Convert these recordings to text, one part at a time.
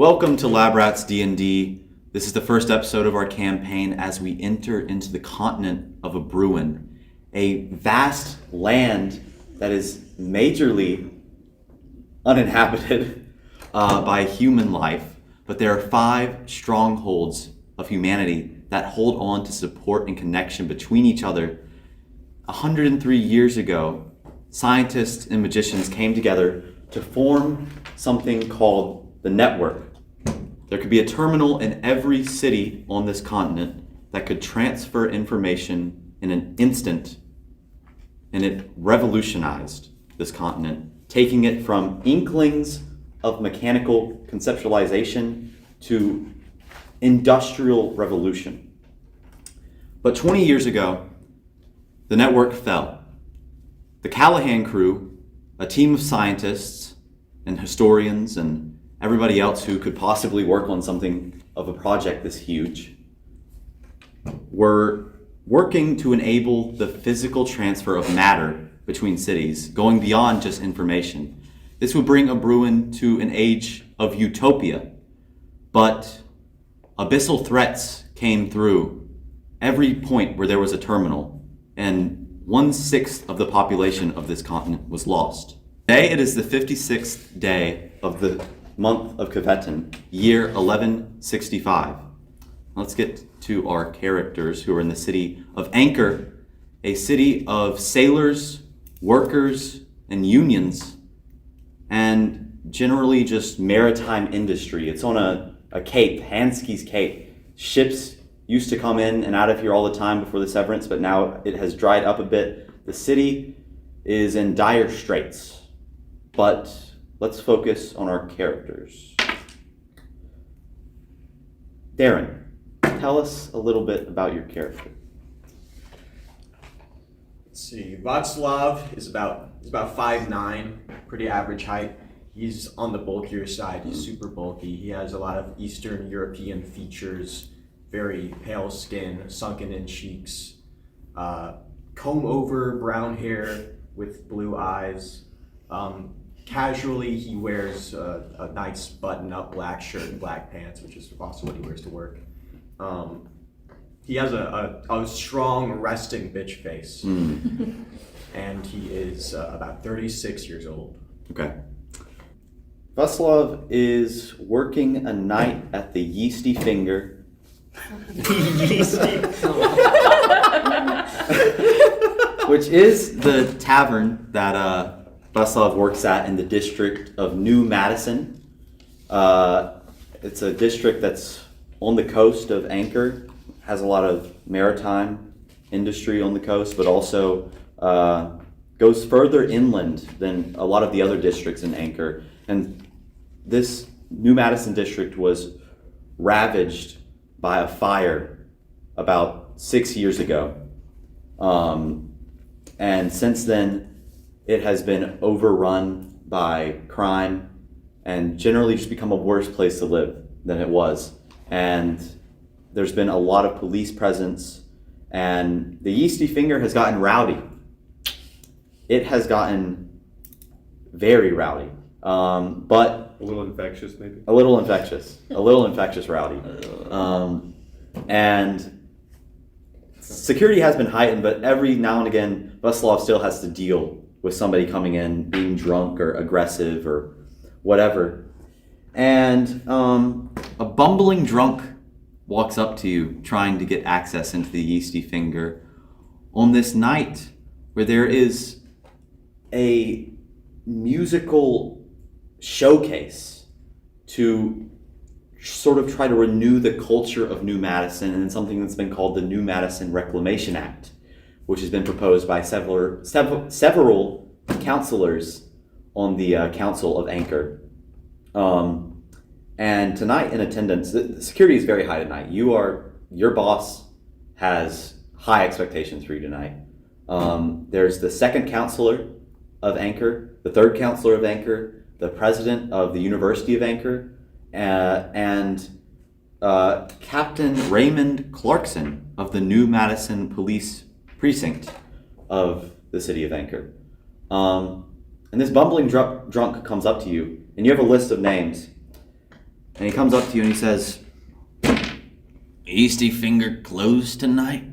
Welcome to Lab Rats D&D. This is the first episode of our campaign as we enter into the continent of Abruin, a vast land that is majorly uninhabited by human life, but there are 5 strongholds of humanity that hold on to support and connection between each other. 103 years ago, scientists and magicians came together to form something called the Network. There could be a terminal in every city on this continent that could transfer information in an instant, and it revolutionized this continent, taking it from inklings of mechanical conceptualization to industrial revolution. But 20 years ago, the network fell. The Callahan crew, a team of scientists and historians and everybody else who could possibly work on something of a project this huge, were working to enable the physical transfer of matter between cities, going beyond just information. This would bring Abruin to an age of utopia, but abyssal threats came through every point where there was a terminal, and 1/6 of the population of this continent was lost. Today it is the 56th day of the month of Kvetan, year 1165. Let's get to our characters who are in the city of Anchor, a city of sailors, workers, and unions, and generally just maritime industry. It's on a cape, Hansky's Cape. Ships used to come in and out of here all the time before the severance, but now it has dried up a bit. The city is in dire straits, but let's focus on our characters. Darron, tell us a little bit about your character. Let's see. Václav is about 5'9", pretty average height. He's on the bulkier side. He's super bulky. He has a lot of Eastern European features, very pale skin, sunken in cheeks, comb over brown hair with blue eyes. Casually, he wears a nice button-up black shirt and black pants, which is also what he wears to work. He has a strong, resting bitch face, and he is about 36 years old. Okay. Václav is working a night at the Yeasty Finger. Which is the tavern that Václav works at in the district of New Madison. It's a district that's on the coast of Anchor, has a lot of maritime industry on the coast, but also goes further inland than a lot of the other districts in Anchor. And this New Madison district was ravaged by a fire about 6 years ago. And since then, it has been overrun by crime and generally just become a worse place to live than it was. And there's been a lot of police presence, and the Yeasty Finger has gotten rowdy. It has gotten very rowdy, but a little infectious, maybe. A little infectious rowdy, and security has been heightened. But every now and again, Václav still has to deal with somebody coming in, being drunk or aggressive or whatever. And a bumbling drunk walks up to you, trying to get access into the Yeasty Finger on this night where there is a musical showcase to sort of try to renew the culture of New Madison, and something that's been called the New Madison Reclamation Act, which has been proposed by several counselors on the Council of Anchor. And tonight in attendance, the security is very high tonight. Your boss has high expectations for you tonight. There's the second counselor of Anchor, the third counselor of Anchor, the president of the University of Anchor, and Captain Raymond Clarkson of the New Madison Police Precinct of the city of Anchor. And this bumbling drunk comes up to you, and you have a list of names. And he comes up to you and he says, Easty Finger closed tonight?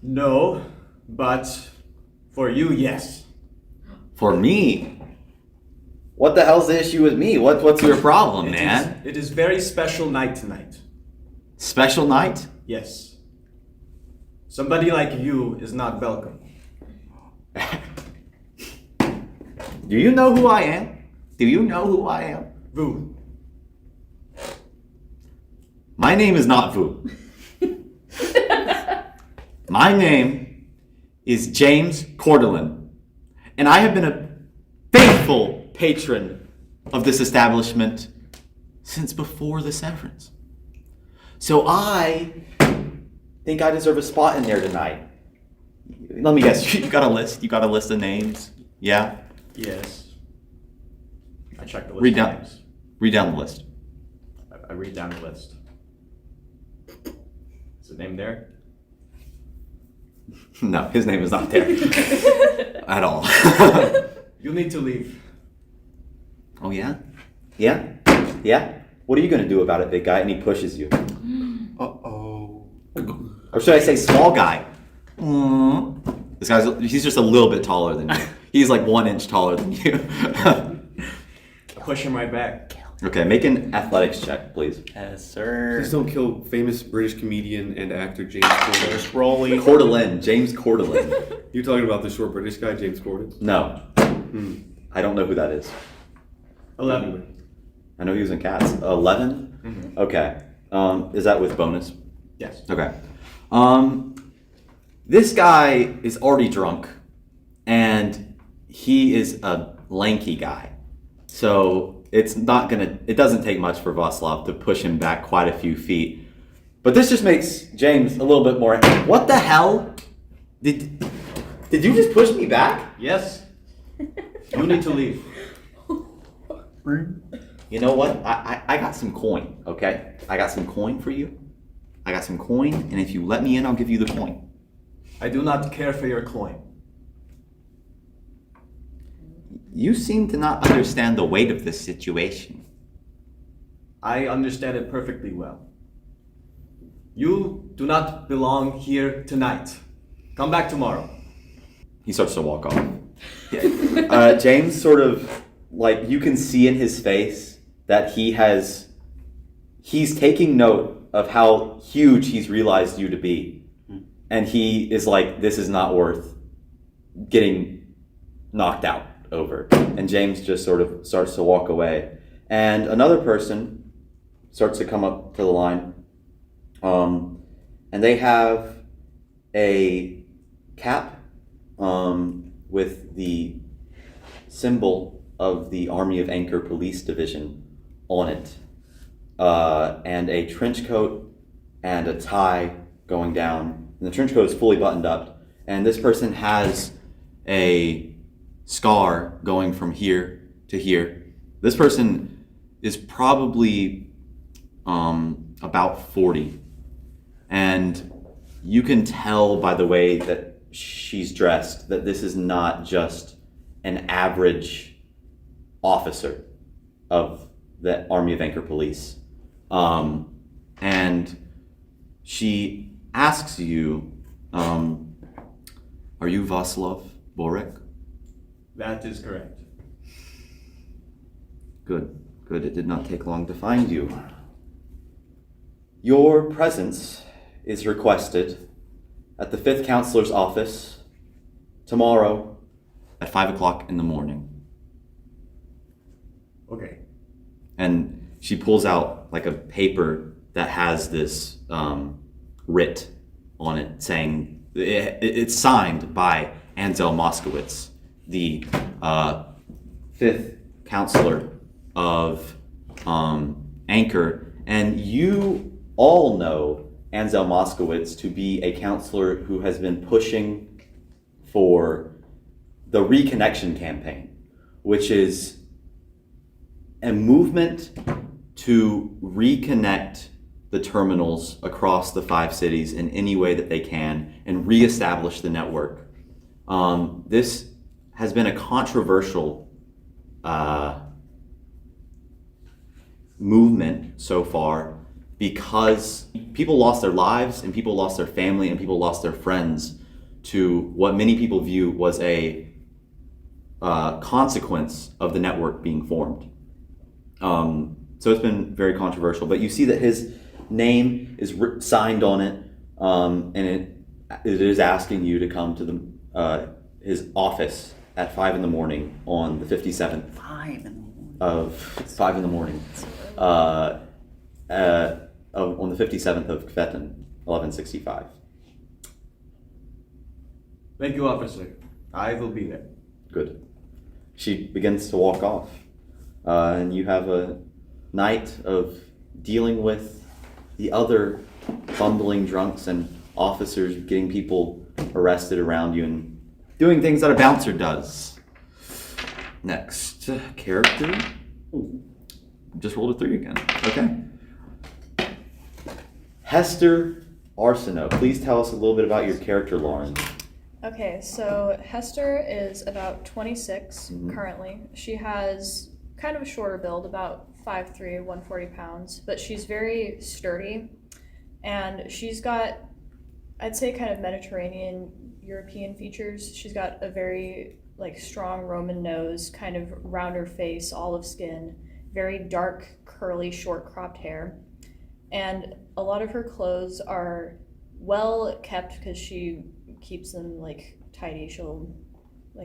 No, but for you, yes. For me? What the hell's the issue with me? What's your problem, man? It is very special night tonight. Special night? Yes. Somebody like you is not welcome. Do you know who I am? Do you know who I am? Vu. My name is not Vu. My name is James Cordelin, and I have been a faithful patron of this establishment since before the severance. So I think I deserve a spot in there tonight. Let me guess, you got a list? You got a list of names? Yeah? Yes. I checked the list. Read down the list. I read down the list. Is the name there? No, his name is not there. At all. You need to leave. Oh, yeah? Yeah? Yeah? What are you going to do about it, big guy? And he pushes you. Uh-oh. Or should I say small guy? This he's just a little bit taller than you. He's like 1 inch taller than you. Push him right back. Okay, make an athletics check, please. Yes, sir. Please don't kill famous British comedian and actor James Corden. Scrolly. Cordelin, James Cordelin. You're talking about the short British guy, James Corden? No. I don't know who that is. 11. I know he was in Cats. 11? Mm-hmm. Okay. Is that with bonus? Yes. Okay. This guy is already drunk, and he is a lanky guy. So it doesn't take much for Vaslav to push him back quite a few feet. But this just makes James a little bit more, what the hell? Did you just push me back? Yes. You need to leave. You know what? I got some coin, okay? I got some coin for you. I got some coin, and if you let me in, I'll give you the coin. I do not care for your coin. You seem to not understand the weight of this situation. I understand it perfectly well. You do not belong here tonight. Come back tomorrow. He starts to walk off. James sort of, like, you can see in his face that he's taking note of how huge he's realized you to be. And he is like, this is not worth getting knocked out over. And James just sort of starts to walk away. And another person starts to come up to the line. And they have a cap with the symbol of the Army of Anchor Police Division on it. And a trench coat and a tie going down. And the trench coat is fully buttoned up. And this person has a scar going from here to here. This person is probably about 40. And you can tell by the way that she's dressed that this is not just an average officer of the Army of Anchor Police. And she asks you, are you Vaslav Borek? That is correct. Good. It did not take long to find you. Your presence is requested at the 5th Counselor's office tomorrow at 5 o'clock in the morning. Okay. And she pulls out like a paper that has this writ on it saying, it's signed by Ansel Moskowitz, the 5th Counselor of Anchor. And you all know Ansel Moskowitz to be a counselor who has been pushing for the Reconnection campaign, which is a movement to reconnect the terminals across the 5 cities in any way that they can and reestablish the network. This has been a controversial movement so far because people lost their lives and people lost their family and people lost their friends to what many people view was a consequence of the network being formed. So it's been very controversial, but you see that his name is signed on it, and it is asking you to come to his office at 5 in the morning on the 57th 5 in the morning. of 5 in the morning on the 57th of Kvetan, 1165. Thank you, officer. I will be there. Good. She begins to walk off, and you have a night of dealing with the other bumbling drunks and officers, getting people arrested around you and doing things that a bouncer does. Next character. Ooh, just rolled a 3 again. Okay. Hester Arsenault. Please tell us a little bit about your character, Lauren. Okay, so Hester is about 26 Mhm. currently. She has kind of a shorter build, about 5'3", 140 pounds, but she's very sturdy, and she's got, I'd say, kind of Mediterranean European features. She's got a very strong Roman nose, kind of rounder face, olive skin, very dark, curly, short cropped hair, and a lot of her clothes are well kept because she keeps them tidy. She'll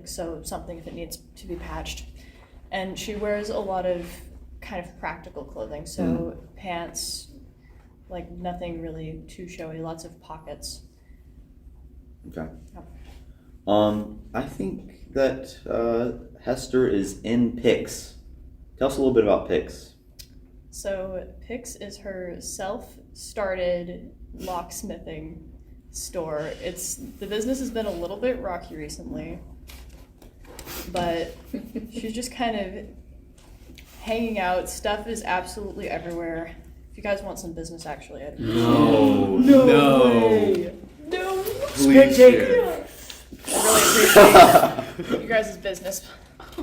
sew something if it needs to be patched, and she wears a lot of kind of practical clothing, so pants, nothing really too showy, lots of pockets. Okay. Yep. I think that Hester is in Pix. Tell us a little bit about Pix. So Pix is her self-started locksmithing store. The business has been a little bit rocky recently, but she's just kind of hanging out. Stuff is absolutely everywhere. If you guys want some business, actually, I'd No. way. No. Please share. I really appreciate you guys' business.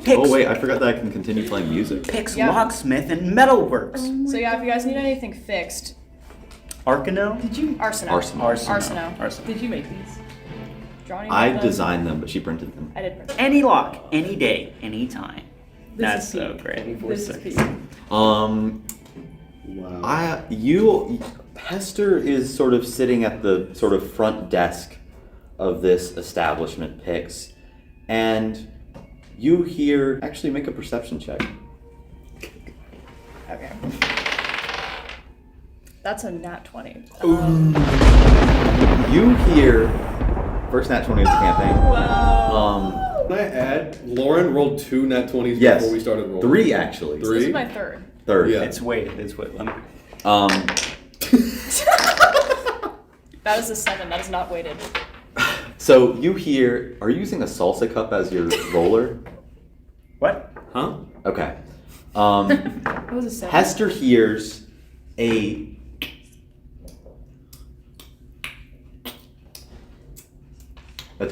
Oh wait, I forgot that I can continue playing music. Pix, Yeah. locksmith, and metalworks. So yeah, if you guys need anything fixed, Arcano? Arsenault. Arsenal. Did you make these? Drawing I them. designed them, but she printed them. I did print them. Any lock, any day, any time. This That's is so peak. great. This is peak. Wow. Hester is sort of sitting at the sort of front desk of this establishment, Pix, and you hear. Actually, make a perception check. Okay. That's a nat 20. You hear first nat 20 of the campaign. Wow. Can I add? Lauren rolled 2 nat 20s Yes. before we started rolling. 3 actually. Three? This is my third. Third. Yeah. It's weighted. Let me... That is a 7. That is not weighted. So you hear. Are you using a salsa cup as your roller? What? Huh? Okay. That was a 7. Hester hears a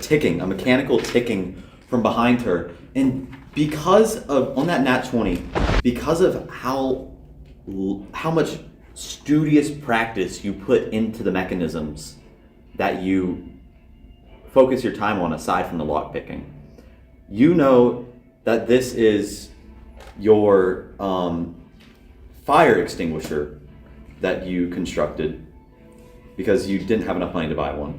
ticking, a mechanical ticking from behind her, and because of on that nat 20, because of how much studious practice you put into the mechanisms that you focus your time on aside from the lock picking, you know that this is your fire extinguisher that you constructed because you didn't have enough money to buy one.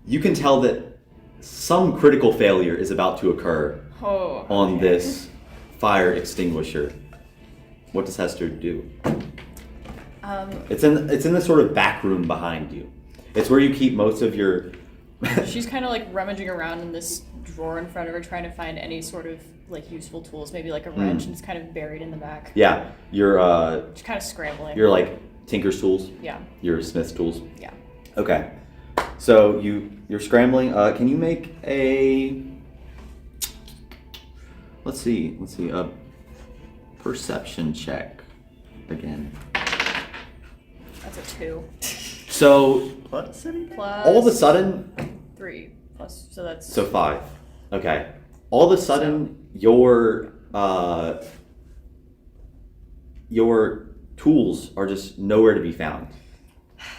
You can tell that some critical failure is about to occur on this fire extinguisher. What does Hester do? It's in the sort of back room behind you. It's where you keep most of your. She's kind of rummaging around in this drawer in front of her, trying to find any sort of useful tools, maybe a wrench, and it's kind of buried in the back. Yeah, you're She's kind of scrambling. you're Tinker's tools. Yeah. Your Smith's tools. Yeah. Okay, so you're scrambling. Can you make a? Let's see, a perception check again. That's a 2. So Plus any? Plus all of a sudden, 3 plus, so that's so 5. Okay, all of a sudden your your tools are just nowhere to be found.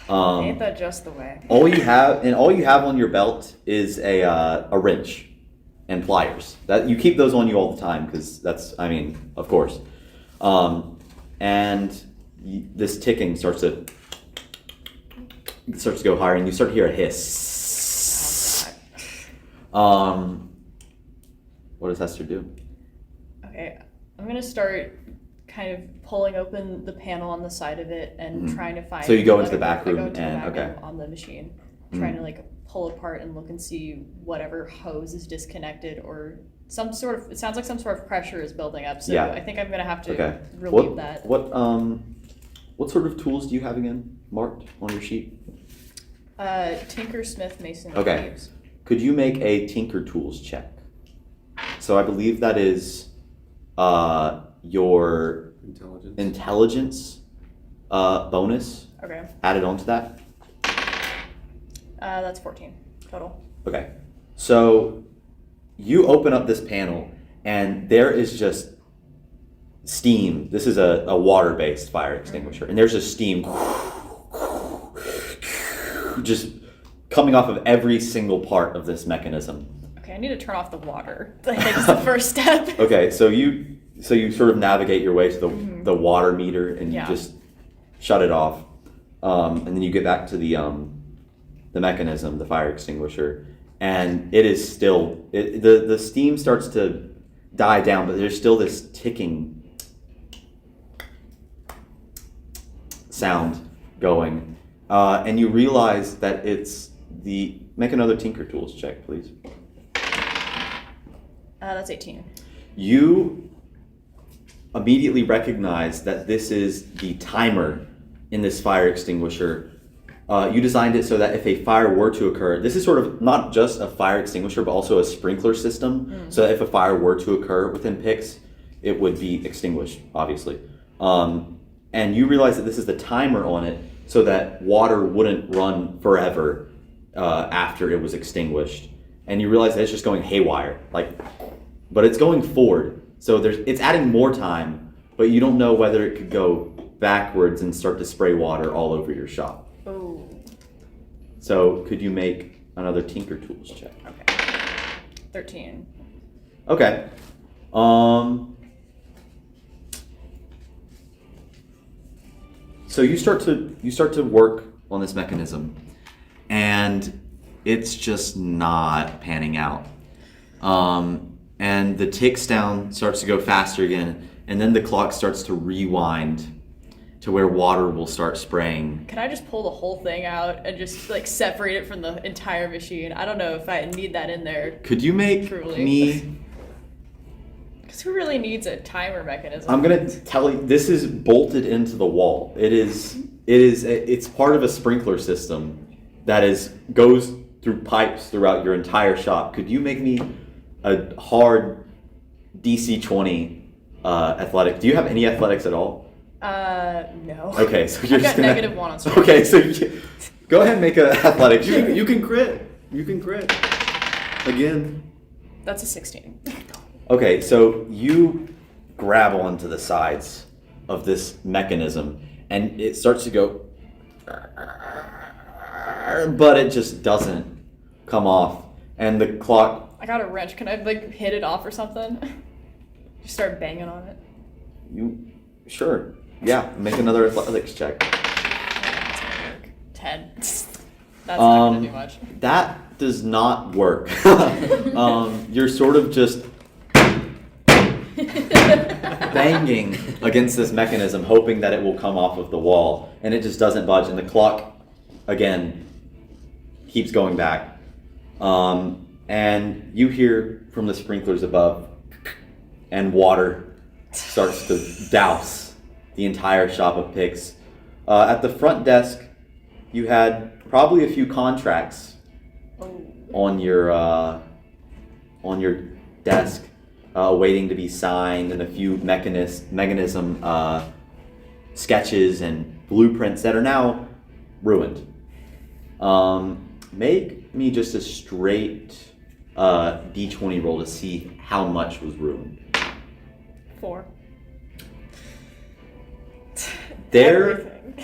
Ain't that just the way? All you have on your belt is a wrench and pliers. That you keep those on you all the time because that's, I mean, of course. This ticking starts to go higher, and you start to hear a hiss. What does Hester do? Okay, I'm gonna start kind of pulling open the panel on the side of it and trying to find. So you go into the back room I go into the back okay. room on the machine, trying to like pull apart and look and see whatever hose is disconnected or some sort of. It sounds like some sort of pressure is building up. So Yeah. I think I'm gonna have to Okay. relieve that. What sort of tools do you have again marked on your sheet? Tinker, Smith, Mason, Okay. Thieves. Could you make a Tinker Tools check? So I believe that is your intelligence bonus Okay. added onto that. That's 14 total. Okay. So you open up this panel and there is just steam. This is a water-based fire extinguisher, and there's just steam just coming off of every single part of this mechanism. Okay, I need to turn off the water. I think is the first step. Okay, so you sort of navigate your way to the water meter and you just shut it off, and then you get back to the mechanism, the fire extinguisher, and it is still the steam starts to die down, but there's still this ticking sound going, and you realize that it's make another Tinker Tools check, please. That's 18. You immediately recognize that this is the timer in this fire extinguisher. You designed it so that if a fire were to occur, this is sort of not just a fire extinguisher, but also a sprinkler system, so that if a fire were to occur within Pix, it would be extinguished, obviously. And you realize that this is the timer on it so that water wouldn't run forever after it was extinguished. And you realize that it's just going haywire, but it's going forward. So it's adding more time, but you don't know whether it could go backwards and start to spray water all over your shop. Oh. So could you make another Tinker Tools check? Okay. 13. Okay. So you start to work on this mechanism, and it's just not panning out. And the ticks down starts to go faster again, and then the clock starts to rewind to where water will start spraying. Can I just pull the whole thing out and just separate it from the entire machine? I don't know if I need that in there. Could you make Truly. me? Because who really needs a timer mechanism? I'm gonna tell you, this is bolted into the wall. It's part of a sprinkler system that goes through pipes throughout your entire shop. Could you make me a hard DC 20 athletic? Do you have any athletics at all? No. Okay, so you're I've just got gonna. -1 on strength. Okay, so go ahead and make an athletic check. You can crit. You can crit. Again. That's a 16. Okay, so you grab onto the sides of this mechanism, and it starts to go, but it just doesn't come off. And the clock. I got a wrench. Can I hit it off or something? Just start banging on it. Sure. Yeah, make another athletics check. 10. That's not gonna do much. That does not work. You're sort of just banging against this mechanism, hoping that it will come off of the wall, and it just doesn't budge, and the clock, again, keeps going back. And you hear from the sprinklers above, and water starts to douse the entire shop of Pix. At the front desk, you had probably a few contracts on your desk, waiting to be signed, and a few mechanism sketches and blueprints that are now ruined. Make me just a straight D20 roll to see how much was ruined. 4. There Everything.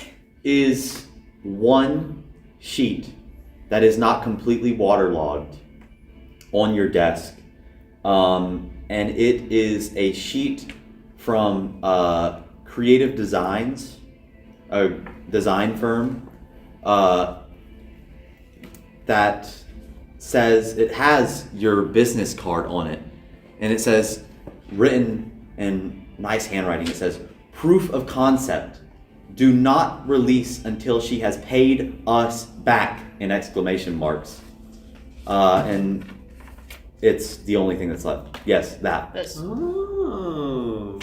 is one sheet that is not completely waterlogged on your desk. And it is a sheet from Creative Designs, a design firm, that says it has your business card on it. And it says, written in nice handwriting, it says, "Proof of concept. Do not release until she has paid us back," in exclamation marks. And it's the only thing that's left. Yes, that. This. Oh.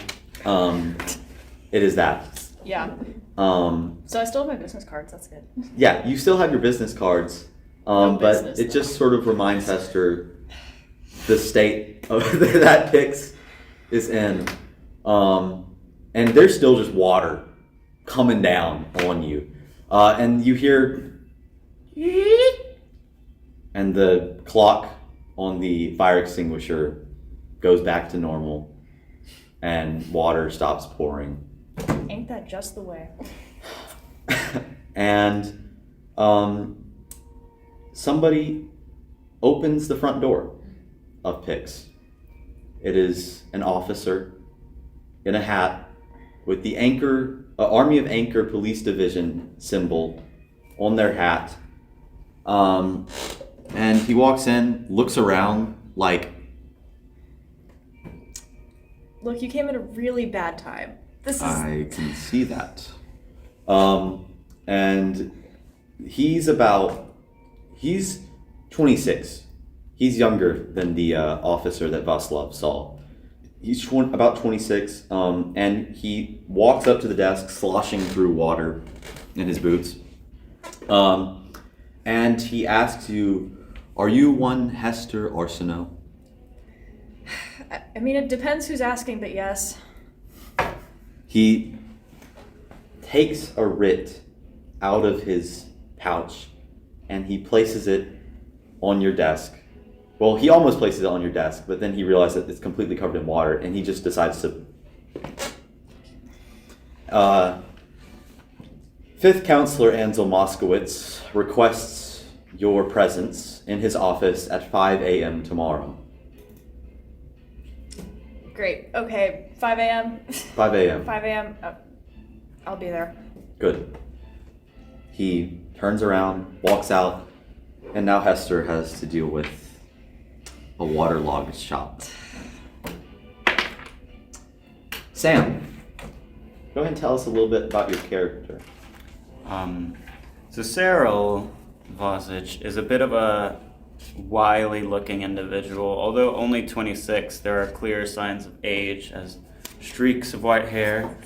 It is that. Yeah. Um, So I still have my business cards. That's good. yeah, you still have your business cards, No but business, it though. just sort of reminds Hester the state of that Pix is in. And there's still just water coming down on you. And you hear, and the clock on the fire extinguisher goes back to normal, and water stops pouring. Ain't that just the way? And somebody opens the front door of Pix. It is an officer in a hat with the Army of Anchor Police Division symbol on their hat. And he walks in, looks around like, Look, you came at a really bad time. This is. I can see that. And he's 26. He's younger than the officer that Vaslav saw. He's about 26, and he walks up to the desk, sloshing through water in his boots. And he asks you, "Are you one Hester Arsenault?" I mean, it depends who's asking, but yes. He takes a writ out of his pouch and he places it on your desk. Well, he almost places it on your desk, but then he realizes that it's completely covered in water and he just decides to... Fifth Counselor Ansel Moskowitz requests your presence in his office at 5 a.m. tomorrow. Great. Okay, 5 a.m. 5 a.m. 5 a.m. Oh, I'll be there. Good. He turns around, walks out, and now Hester has to deal with a waterlogged shop. Sam, go ahead and tell us a little bit about your character. So Cyril Vosich is a bit of a wily looking individual. Although only 26, there are clear signs of age as streaks of white hair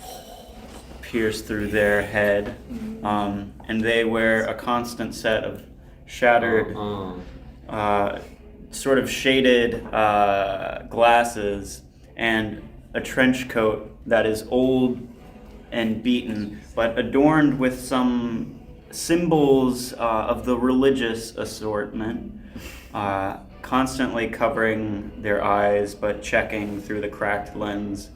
pierce through their head. And they wear a constant set of shattered, sort of shaded glasses and a trench coat that is old and beaten, but adorned with some symbols of the religious assortment, constantly covering their eyes but checking through the cracked lens.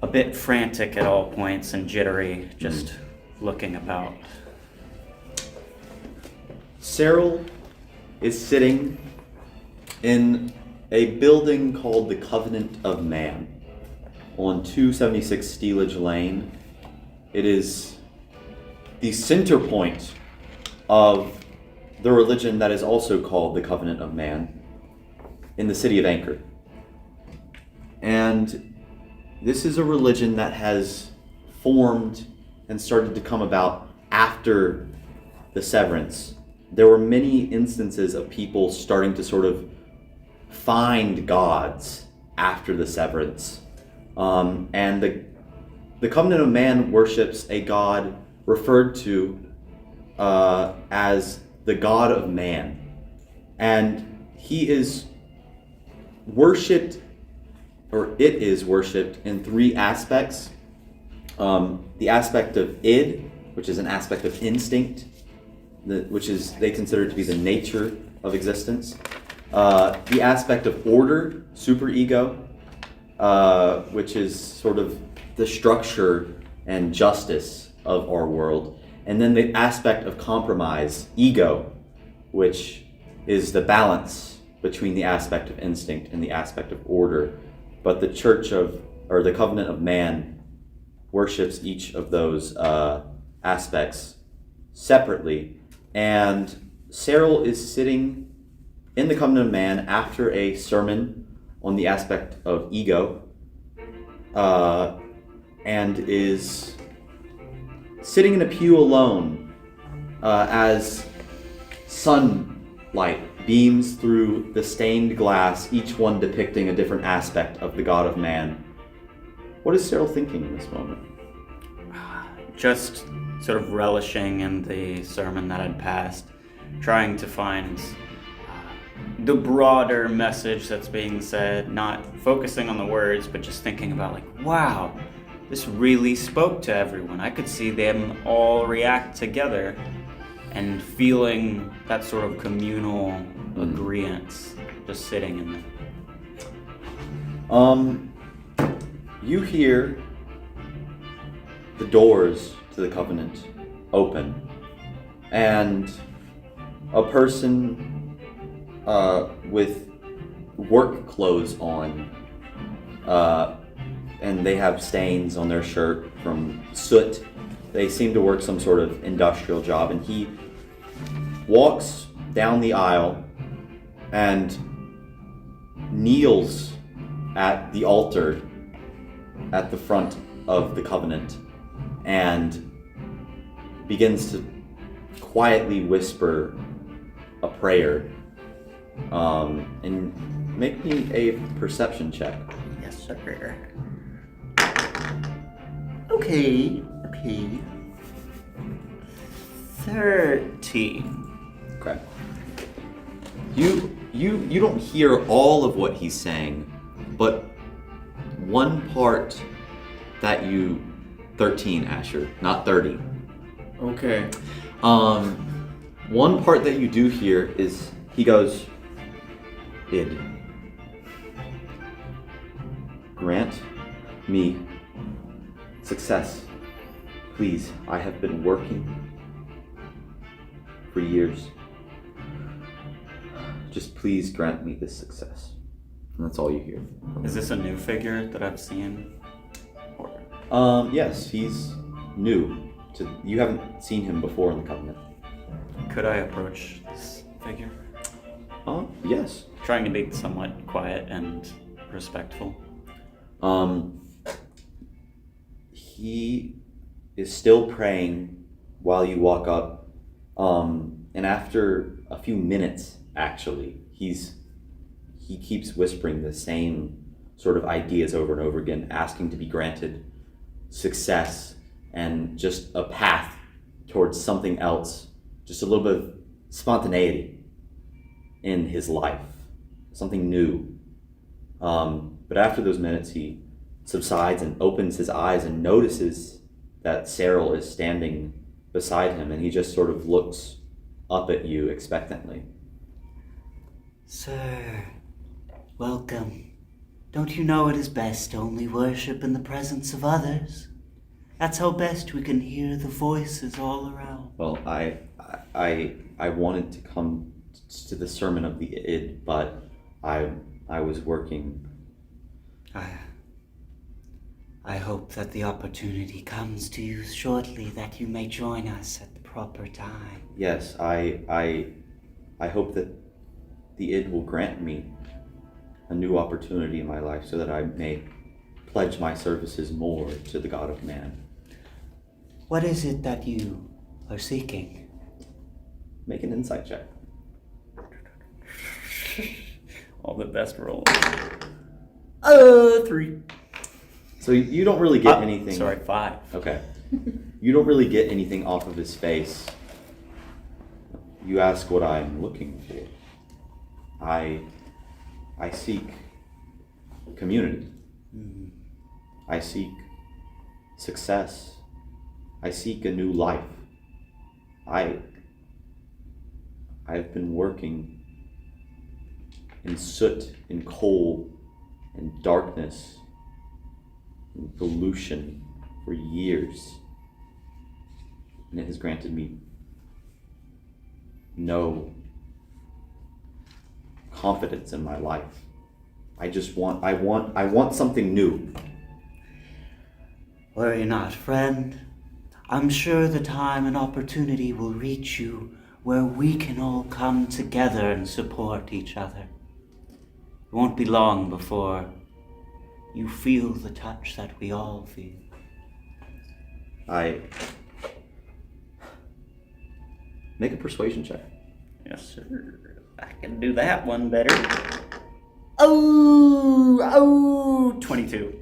A bit frantic at all points and jittery, just looking about. Cyril is sitting in a building called the Covenant of Man on 276 Steelage Lane. It is the center point of the religion that is also called the Covenant of Man in the city of Anchor. And this is a religion that has formed and started to come about after the severance. There were many instances of people starting to sort of find gods after the severance. And the Covenant of Man worships a god referred to as the God of Man. And he is worshipped, or it is worshipped, in three aspects. The aspect of id, which is an aspect of instinct, which is they consider to be the nature of existence. The aspect of order, superego, which is sort of the structure and justice of our world. And then the aspect of compromise, ego, which is the balance between the aspect of instinct and the aspect of order. But the the Covenant of Man worships each of those aspects separately. And Cyril is sitting in the Covenant of Man after a sermon on the aspect of ego, and is sitting in a pew alone as sunlight beams through the stained glass, each one depicting a different aspect of the God of Man. What is Cyril thinking in this moment? Just sort of relishing in the sermon that had passed, trying to find the broader message that's being said, not focusing on the words, but just thinking about like, wow, this really spoke to everyone. I could see them all react together and feeling that sort of communal agreement just sitting in there. You hear the doors to the Covenant open, and a person with work clothes on, and they have stains on their shirt from soot. They seem to work some sort of industrial job, and he walks down the aisle and kneels at the altar at the front of the Covenant and begins to quietly whisper a prayer. And make me a perception check. Yes, sir. Okay. 13. Okay. You don't hear all of what he's saying, but one part that 13, Asher, not 30. Okay. One part that you do hear is he goes, "Id, grant me success. Please, I have been working for years. Just please grant me this success." And that's all you hear. Is this a new figure that I've seen? Yes, he's new. You haven't seen him before in the Covenant. Could I approach this figure? Yes. Trying to be somewhat quiet and respectful. He is still praying while you walk up, and after a few minutes, actually, he keeps whispering the same sort of ideas over and over again, asking to be granted success and just a path towards something else, just a little bit of spontaneity in his life, something new. But after those minutes, he subsides and opens his eyes and notices that Cyril is standing beside him, and he just sort of looks up at you expectantly. Sir, welcome. Don't you know it is best to only worship in the presence of others? That's how best we can hear the voices all around. Well, I wanted to come to the sermon of the Id, but I was working. I hope that the opportunity comes to you shortly, that you may join us at the proper time. Yes, I hope that the Id will grant me a new opportunity in my life so that I may pledge my services more to the God of Man. What is it that you are seeking? Make an insight check. All the best rolls. 3. So you don't really get anything. Sorry, 5. Okay. You don't really get anything off of his face. You ask what I'm looking for. I seek community. I seek success. I seek a new life. I've been working in soot, in coal, in darkness, in pollution for years, and it has granted me no confidence in my life. I want something new. Worry not, friend. I'm sure the time and opportunity will reach you where we can all come together and support each other. It won't be long before you feel the touch that we all feel. Make a persuasion check. Yes, sir. I can do that one better. 22.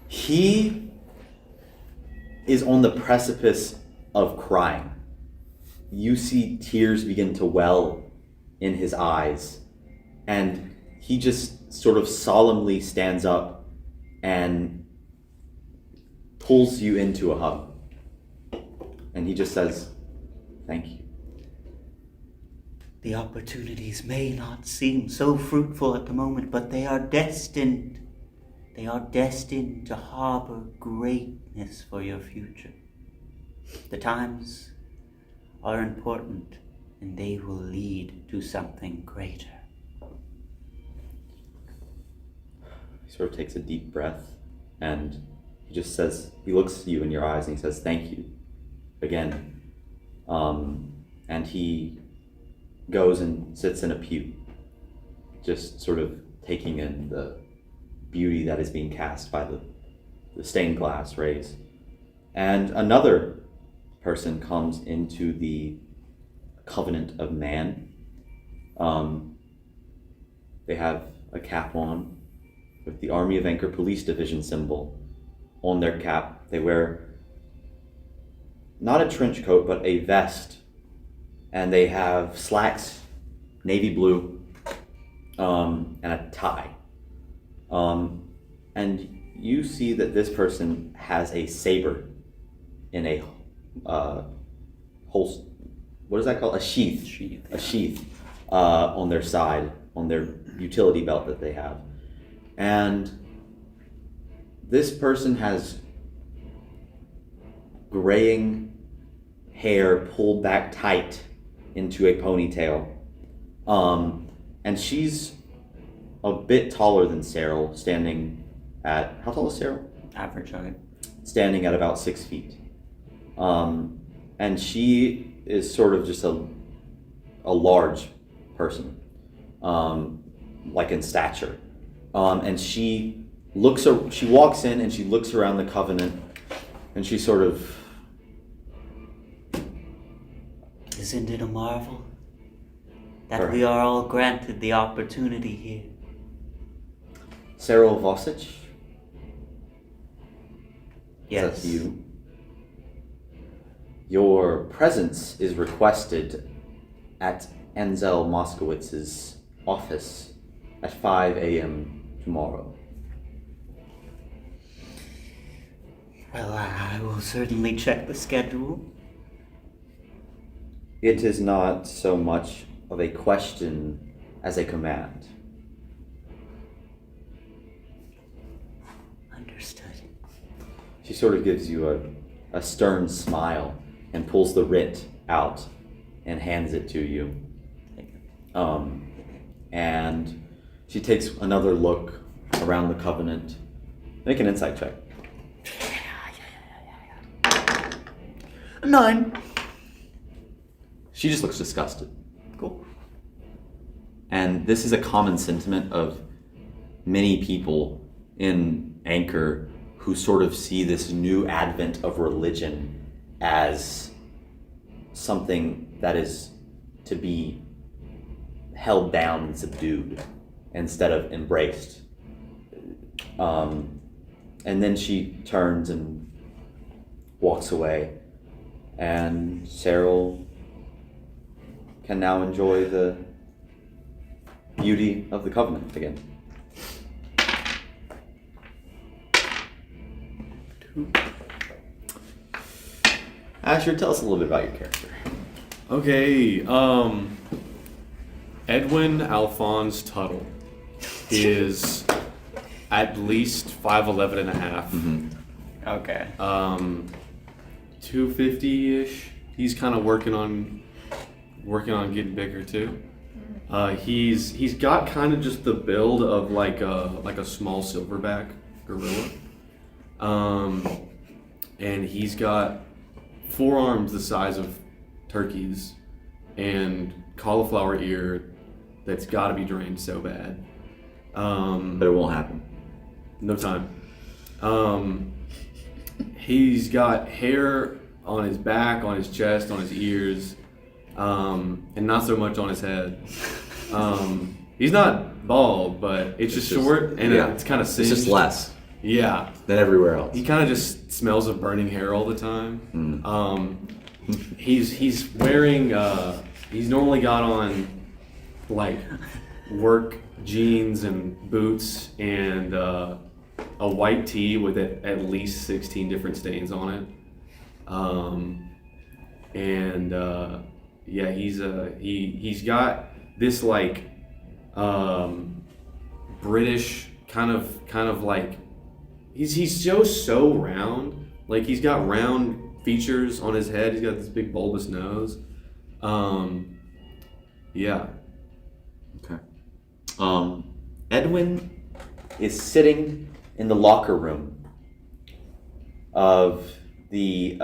He is on the precipice of crying. You see tears begin to well in his eyes, and he just sort of solemnly stands up and pulls you into a hug. And he just says, "Thank you." The opportunities may not seem so fruitful at the moment, but they are destined. They are destined to harbor greatness for your future. The times are important, and they will lead to something greater. He sort of takes a deep breath, and he just says, he looks you in your eyes and he says, "Thank you," again. And he goes and sits in a pew, just sort of taking in the beauty that is being cast by the stained glass rays. And another person comes into the Covenant of Man. They have a cap on with the Army of Anchor Police Division symbol on their cap. They wear not a trench coat, but a vest. And they have slacks, navy blue, and a tie. And you see that this person has a saber in a holster. What is that called? A sheath. A sheath on their side, on their utility belt that they have. And this person has graying hair pulled back tight into a ponytail. And she's a bit taller than Cyril, standing at, how tall is Cyril? Average height. Standing at about 6 feet. And she is sort of just a large person, like in stature. And she walks in and she looks around the Covenant, and she sort of, Isn't it a marvel that we are all granted the opportunity here? Cyril Vosich? Yes. That's you. Your presence is requested at Ansel Moskowitz's office at 5 a.m. tomorrow. Well, I will certainly check the schedule. It is not so much of a question as a command. Understood. She sort of gives you a stern smile and pulls the writ out and hands it to you. And she takes another look around the Covenant. Make an insight check. 9. She just looks disgusted. Cool. And this is a common sentiment of many people in Anchor who sort of see this new advent of religion as something that is to be held down and subdued instead of embraced. And then she turns and walks away, and Cyril can now enjoy the beauty of the Covenant again. Asher, tell us a little bit about your character. Okay, Edwin Alphonse Tuttle is at least 5'11" and a half. Okay. 250-ish. He's kind of working on getting bigger too. He's got kind of just the build of like a small silverback gorilla. And he's got forearms the size of turkeys and cauliflower ear that's got to be drained so bad. But it won't happen. No time. He's got hair on his back, on his chest, on his ears, and not so much on his head. He's not bald, but it's just short and it's kind of singed. It's just less Yeah. than everywhere else. He kind of just smells of burning hair all the time. He's wearing, he's normally got on like work jeans and boots and a white tee with at least 16 different stains on it. Yeah, he's got this like British kind of like he's just so round. Like he's got round features on his head. He's got this big bulbous nose. Yeah. Okay. Edwin is sitting in the locker room of the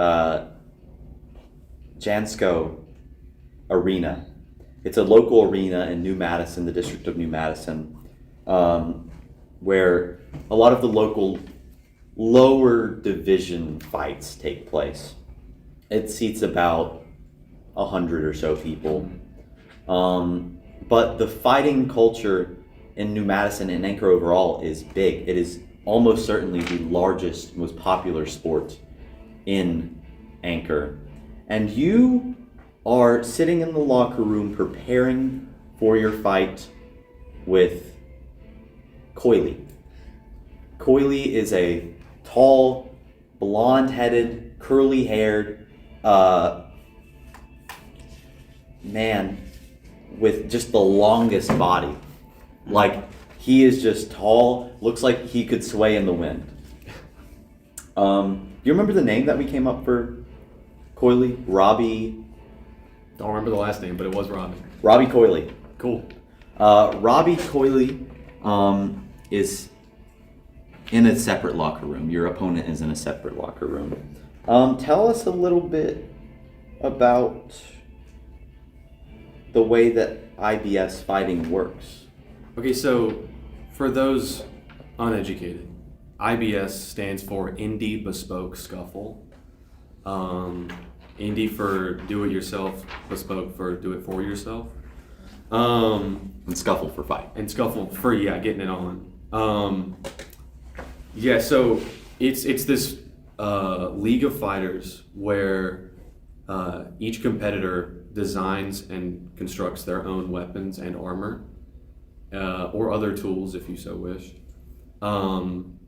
Jansko Arena. It's a local arena in New Madison, the district of New Madison, where a lot of the local lower division fights take place. It seats about 100 or so people. But the fighting culture in New Madison and Anchor overall is big. It is almost certainly the largest, most popular sport in Anchor. And you are sitting in the locker room preparing for your fight with Coily. Coily is a tall, blonde-headed, curly-haired man with just the longest body. Like, he is just tall, looks like he could sway in the wind. Do you remember the name that we came up for Coily? Robbie? Don't remember the last name, but it was Robbie. Robbie Coily. Cool. Robbie Coily is in a separate locker room. Your opponent is in a separate locker room. Tell us a little bit about the way that IBS fighting works. Okay, so for those uneducated, IBS stands for Indie Bespoke Scuffle. Indie for do it yourself, bespoke for do it for yourself. And scuffle for fight. And scuffle for getting it on. So it's this league of fighters where each competitor designs and constructs their own weapons and armor, or other tools if you so wish, and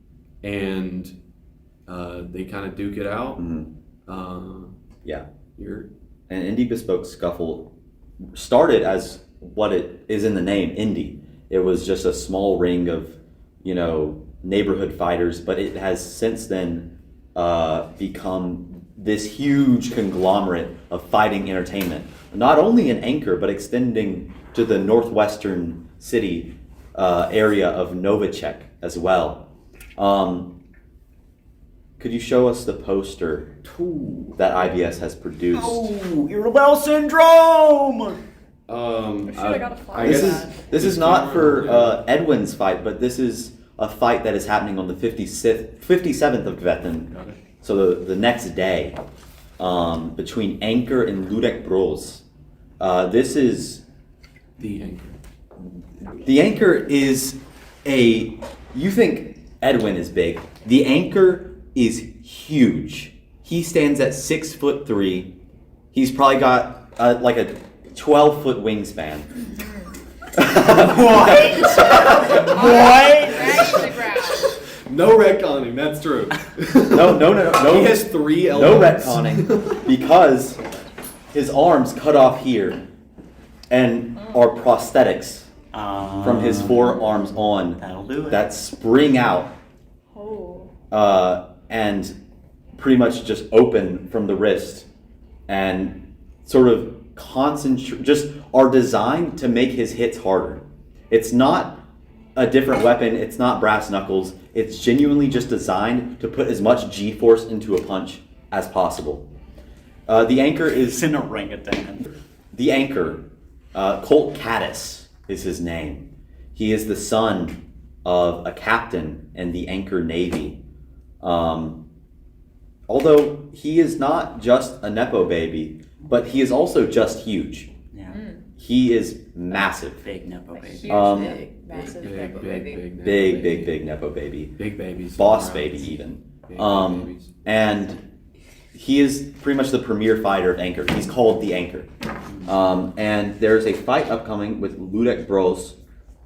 they kind of duke it out. An Indie Bespoke Scuffle started as what it is in the name, Indie. It was just a small ring of, neighborhood fighters, but it has since then become this huge conglomerate of fighting entertainment, not only in Anchor, but extending to the northwestern city area of Novacek as well. Could you show us the poster that IBS has produced? Oh, irritable syndrome! I got a fly. This is not for Edwin's fight, but this is a fight that is happening on the 57th of Kvetten, so the next day, between Anchor and Ludek Bros. This is... The Anchor. The Anchor is you think Edwin is big. The Anchor is huge. He stands at 6'3". He's probably got like a 12-foot wingspan. What? Right to the ground. No retconning, that's true. No. He has 3 No elements. retconning, because his arms cut off here and are prosthetics. from his forearms on That'll do it. that spring out Oh. and pretty much just open from the wrist and sort of concentrate, just are designed to make his hits harder. It's not a different weapon, it's not brass knuckles, it's genuinely just designed to put as much G-force into a punch as possible. The anchor It's is... an orangutan. The anchor, Colt Caddis is his name. He is the son of a captain in the Anchor Navy. Although he is not just a Nepo baby, but he is also just huge. Yeah. He is massive. Big Nepo A baby. huge, massive Nepo baby. Big Nepo baby. Big babies. Boss Around. baby even. Big babies. And he is pretty much the premier fighter of Anchor. He's called the Anchor. And there's a fight upcoming with Ludek Bros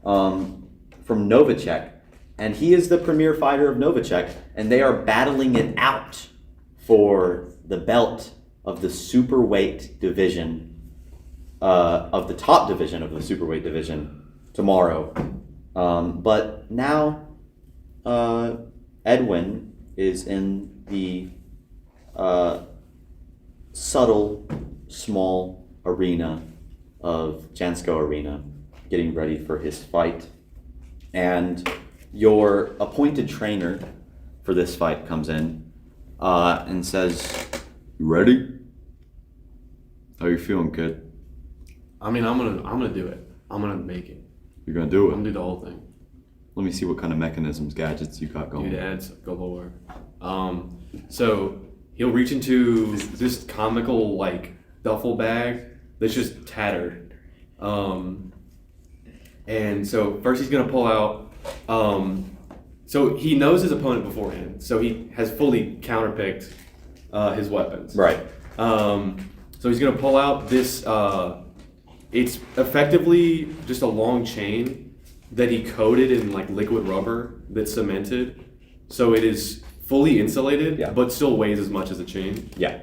from Novacek. And he is the premier fighter of Novacek. And they are battling it out for the belt of the superweight division, of the top division of the superweight division tomorrow. But now Edwin is in the subtle, small arena of Jansko Arena, getting ready for his fight. And your appointed trainer for this fight comes in and says, "You ready? How you feeling, kid? I mean, I'm gonna do it. I'm gonna make it. You're gonna do I'm gonna it. do the whole thing. Let me see what kind of mechanisms, gadgets you got going." Doodads galore. So he'll reach into this comical like duffel bag that's just tattered. And so first he's gonna pull out. So he knows his opponent beforehand, so he has fully counterpicked his weapons. Right. So he's gonna pull out this. It's effectively just a long chain that he coated in like liquid rubber that's cemented, so it is fully insulated, Yeah. but still weighs as much as a chain. Yeah.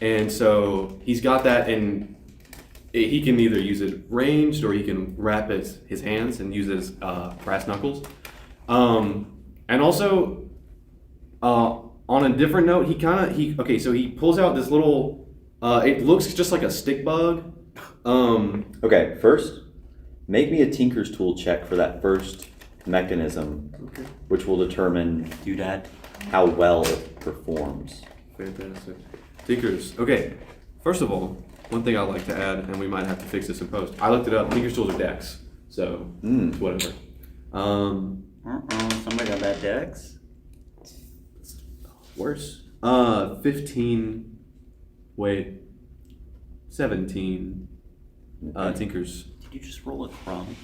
And so he's got that, and he can either use it ranged or he can wrap his hands and use it as brass knuckles. And also, on a different note, so he pulls out this little. It looks just like a stick bug. Okay, first, make me a Tinker's Tool check for that first mechanism, which will determine Doodad. how well it performs. Fantastic. Tinkers. Okay. First of all, one thing I'd like to add, and we might have to fix this in post. I looked it up. Tinker's tools are decks, so it's whatever. Somebody got bad decks. Worse. 15. Wait. 17. Tinkers. Did you just roll a crumb?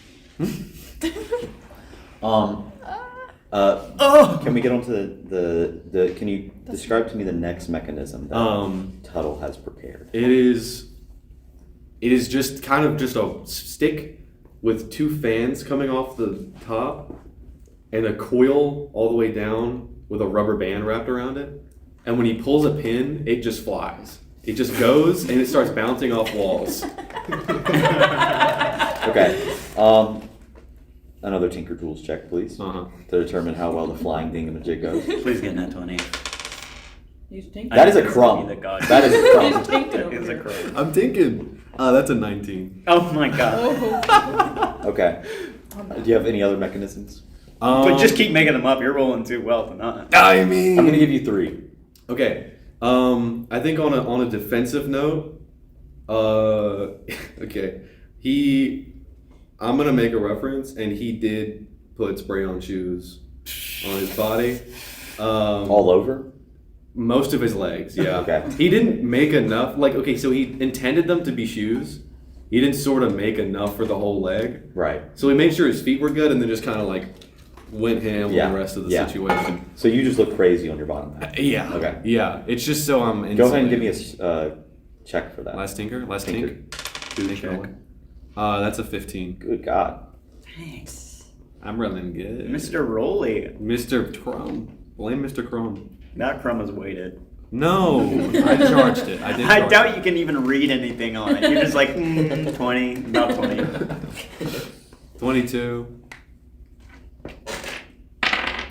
Can we get on to the can you describe to me the next mechanism that Tuttle has prepared? It is just kind of just a stick with two fans coming off the top and a coil all the way down with a rubber band wrapped around it. And when he pulls a pin, it just flies. It just goes and it starts bouncing off walls. Okay. Another Tinker Tools check, please, Uh-huh. to determine how well the flying thingamajig goes. Please get that 20. You think? That is a crumb. Be the god. That is a crumb. That is a crumb. I'm thinking. That's a 19. Oh my god. Okay. Do you have any other mechanisms? But just keep making them up. You're rolling too well to not. I mean. I'm gonna give you 3. Okay. I think on a defensive note, okay, I'm gonna make a reference, and he did put spray-on shoes on his body. All over? Most of his legs, yeah. Okay. He didn't make enough. So he intended them to be shoes. He didn't sort of make enough for the whole leg. Right. So he made sure his feet were good, and then just kind of like went ham Yeah. on the rest of the Yeah. situation. So you just look crazy on your bottom half. Yeah. Okay. Yeah. It's just so I'm. Go ahead and give insulated. me a check for that. Last tinker. Tinker. Check. That's a 15. Good God. Thanks. I'm running good. Mr. Rolly. Mr. Crumb. Blame Mr. Crumb. That crumb is weighted. No, I charged it. I did. I charge doubt it. you can even read anything on it. You're just like, 20, about 20. 22.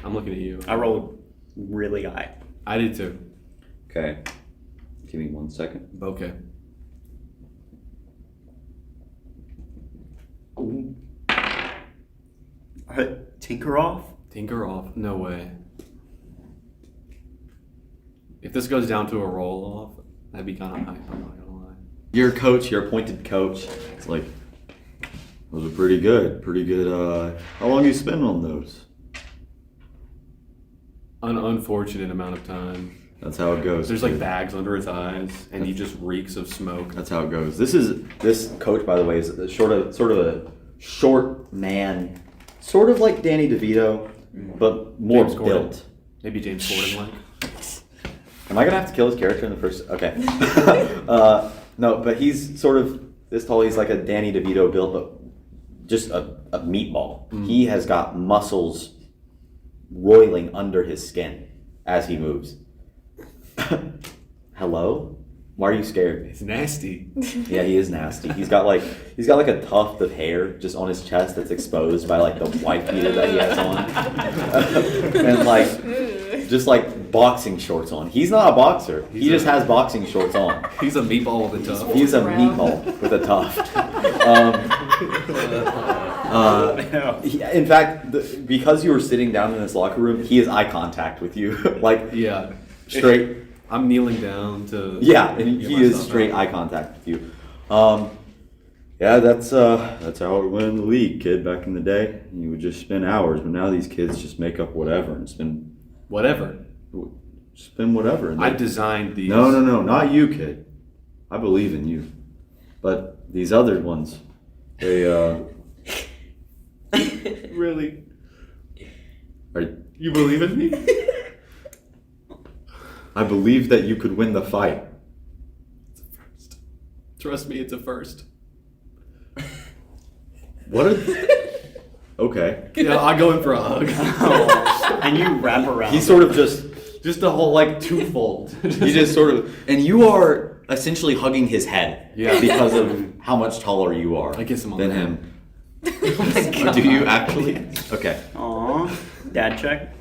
I'm looking at you. I rolled really high. I did too. Okay. Give me 1 second. Okay. Tinker off? Tinker off. No way. If this goes down to a roll off, that'd be kind of hype. I'm not gonna lie. Your coach, your appointed coach, it's like, those are pretty good. Pretty good. How long you spend on those? An unfortunate amount of time. That's how it goes. There's like bags under his eyes, and he just reeks of smoke. That's how it goes. This coach, by the way, is sort of a short man, sort of like Danny DeVito, but more James Corden. built. Maybe James Corden like. Am I gonna have to kill his character in the first? Okay. No, but he's sort of this tall. He's like a Danny DeVito build, but just a meatball. He has got muscles roiling under his skin as he moves. Hello? Why are you scared? It's nasty. Yeah, he is nasty. He's got like a tuft of hair just on his chest that's exposed by like the white beater that he has on, and like just like boxing shorts on. He's not a boxer. He just has boxing shorts on. He's a meatball with a tuft. He's a meatball with a tuft. In fact, because you were sitting down in this locker room, he has eye contact with you, like Yeah. straight. I'm kneeling down to. Yeah, and get he my is stuff straight out. eye contact with you. Yeah, that's how it went in the league, kid. Back in the day, you would just spend hours, but now these kids just make up whatever and spend Whatever. whatever. And I designed these. No, not you, kid. I believe in you, but these other ones, they Really? are. You believe in me? I believe that you could win the fight. It's a first. Trust me, it's a first. What are? Okay. Yeah, I go in for a hug. And you wrap around. He sort of just. Just a whole like twofold. He just sort of, and you are essentially hugging his head, Yeah. because of how much taller you are I kiss him on than the him. God. Do you actually? Okay. Aw, dad check.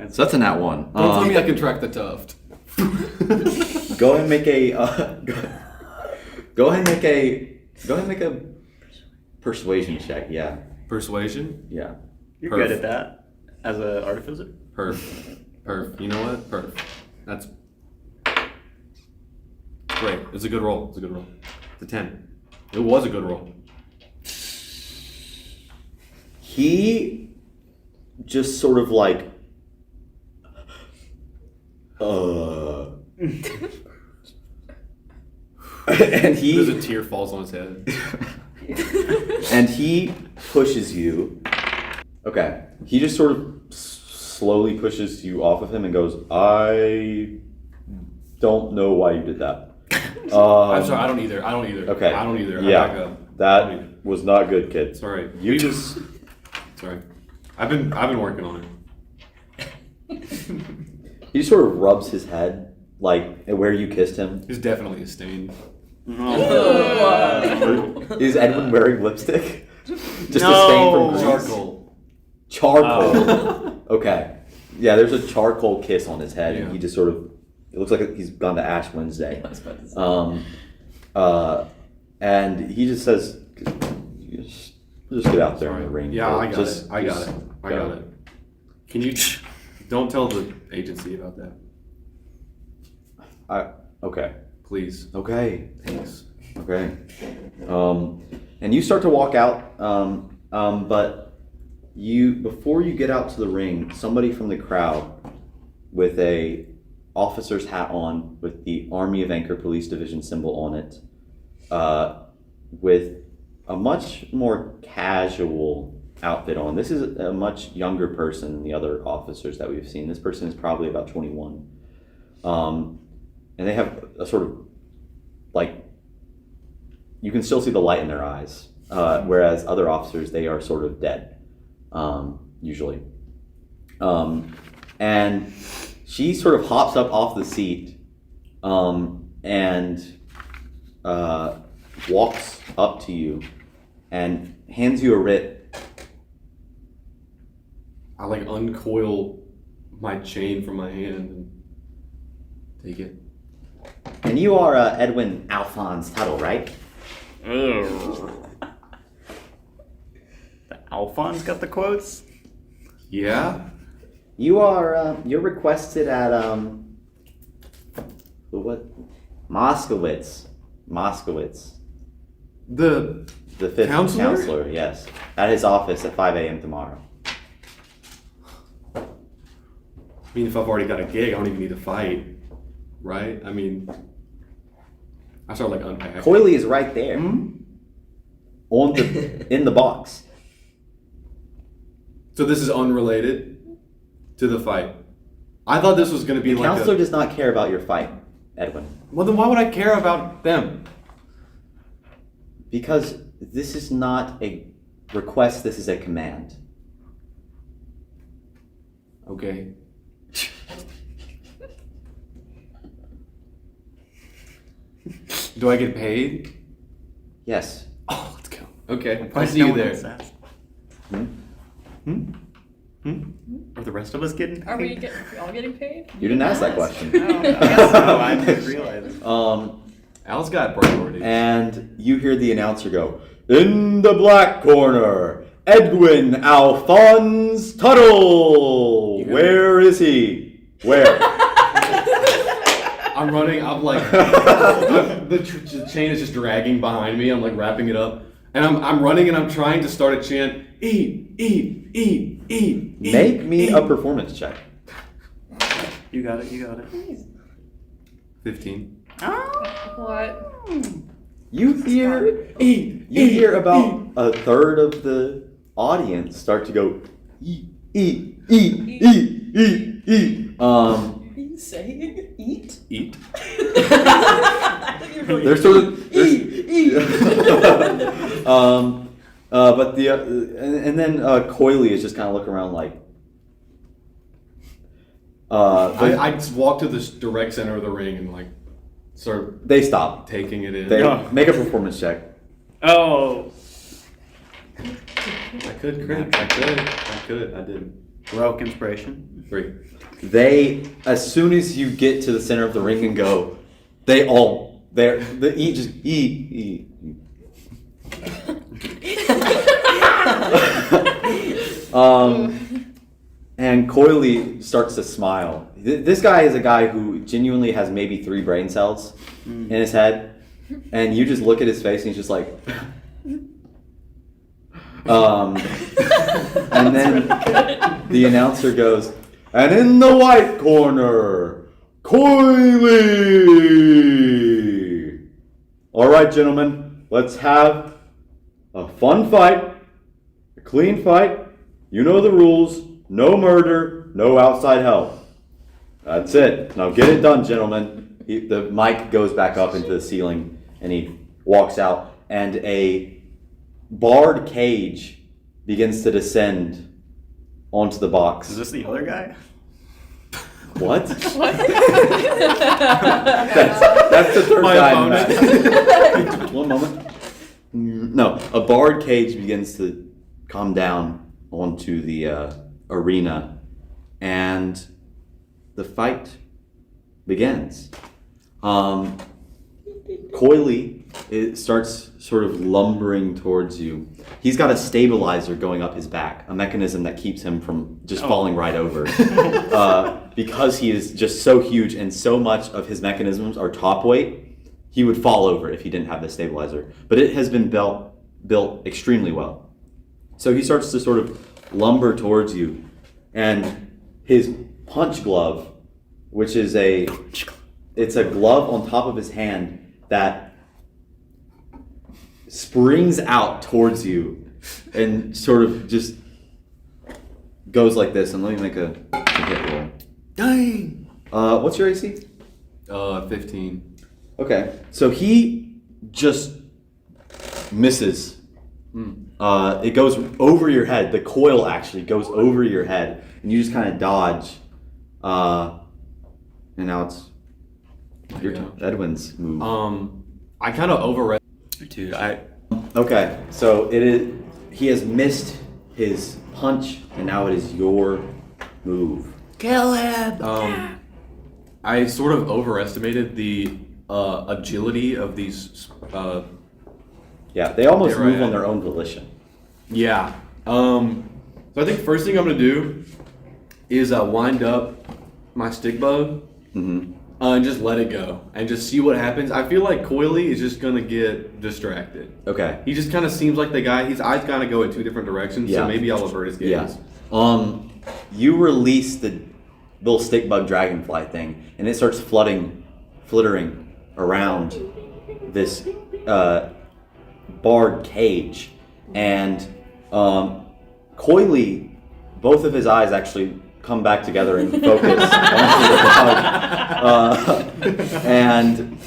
So that's a nat one. Don't tell me I can track the tuft. Go ahead and make a. Go ahead and make a persuasion check. Yeah. Persuasion? Yeah. You're Perf. good at that as an artificer. Perf. You know what? Perf. That's great. It's a good roll. It's a good roll. It's a 10. It was a good roll. He just sort of like. And he. There's a tear falls on his head. And he pushes you. Okay. He just sort of slowly pushes you off of him and goes, I don't know why you did that. I'm sorry. I don't either. Okay. I don't either. I back Yeah. up. I don't either. That was not good, kid. Sorry. You just. Sorry. I've been working on it. He just sort of rubs his head, like where you kissed him. There's definitely a stain. Is Edwin wearing lipstick? Just No. a stain from grease? Charcoal. Charcoal. Okay. Yeah, there's a charcoal kiss on his head, Yeah. and he just sort of. It looks like he's gone to Ash Wednesday. And he just says, just get out there in the ring. Yeah, I got Just- it. I got just it. I go. got it. Can you don't tell the agency about that, Okay. please? Okay. Thanks. Okay. And you start to walk out, but before you get out to the ring, somebody from the crowd with a officer's hat on, with the Army of Anchor Police Division symbol on it, with a much more casual outfit on. This is a much younger person than the other officers that we've seen. This person is probably about 21. And they have a sort of, like, you can still see the light in their eyes, whereas other officers, they are sort of dead, usually. And she sort of hops up off the seat, and walks up to you and hands you a writ. I like uncoil my chain from my hand and take it. And you are Edwin Alphonse Tuttle, right? Ugh. The Alphonse got the quotes? Yeah? You are you're requested at what? Moskowitz. The The fifth Counselor? counselor, yes. At his office at 5 a.m. tomorrow. I mean, if I've already got a gig, I don't even need to fight, right? I mean, I start like unpacking. Coily is right there. On the in the box. So this is unrelated to the fight. I thought this was going to be The like counselor does not care about your fight, Edwin. Well, then why would I care about them? Because this is not a request, this is a command. Okay. Do I get paid? Yes. Oh, let's go. Okay, I'll Why see no you one there. else asked? Hmm? Are the rest of us getting paid? Are we all getting paid? You didn't ask that question. Oh, I guess so. I didn't realize. Al's got priorities. And you hear the announcer go, in the black corner, Edwin Alphonse Tuttle. Where is he? Where? I'm running. I'm like, the chain is just dragging behind me. I'm like wrapping it up, and I'm running and I'm trying to start a chant. Eat, eat, eat, eat. Make me a performance check. You got it. 15. What? You hear about a third of the audience start to go eat, eat, eat, eat, eat, eat. Are you saying eat? Eat. They're sort of eat. But the and then Coily is just kind of looking around like. I just walk to this direct center of the ring and like start They stop. taking it in. They make a performance check. Oh. I could crit. I could. I didn't. Heroic inspiration. 3. They, as soon as you get to the center of the ring and go, they eat, just eat. And Coily starts to smile. This guy is a guy who genuinely has maybe 3 brain cells in his head, and you just look at his face and he's just like, and then the announcer goes, and in the white corner, Coily. All right, gentlemen, let's have a fun fight, a clean fight. You know the rules. No murder, no outside help. That's it. Now get it done, gentlemen. The mic goes back up into the ceiling, and he walks out, and a barred cage begins to descend onto the box. Is this the other guy? What? What? That's the third My guy. opponent. One moment. No, a barred cage begins to come down onto the arena, and the fight begins. Coily starts sort of lumbering towards you. He's got a stabilizer going up his back, a mechanism that keeps him from just falling right over. Because he is just so huge and so much of his mechanisms are top weight, he would fall over if he didn't have the stabilizer. But it has been built extremely well. So he starts to sort of lumber towards you, and his punch glove, which is it's a glove on top of his hand that springs out towards you and sort of just goes like this. And let me make a hit roll. Dang. What's your AC? 15. Okay, so he just misses. It goes over your head. The coil actually goes over your head, and you just kind of dodge. And now it's your turn. Edwin's move. I kind of overread. Dude, Okay, so it is. He has missed his punch, and now it is your move. Kill him! I sort of overestimated the agility of these. Yeah, they almost They're right move on at- their own volition. Yeah. So I think first thing I'm gonna do is wind up my stick bug and just let it go and just see what happens. I feel like Coily is just gonna get distracted. Okay. He just kind of seems like the guy. His eyes kind of go in two different directions. Yeah. So maybe I'll avert his gaze. Yeah. You release the little stick bug dragonfly thing, and it starts flittering around this barred cage, and coyly, both of his eyes actually come back together and focus onto the bug, and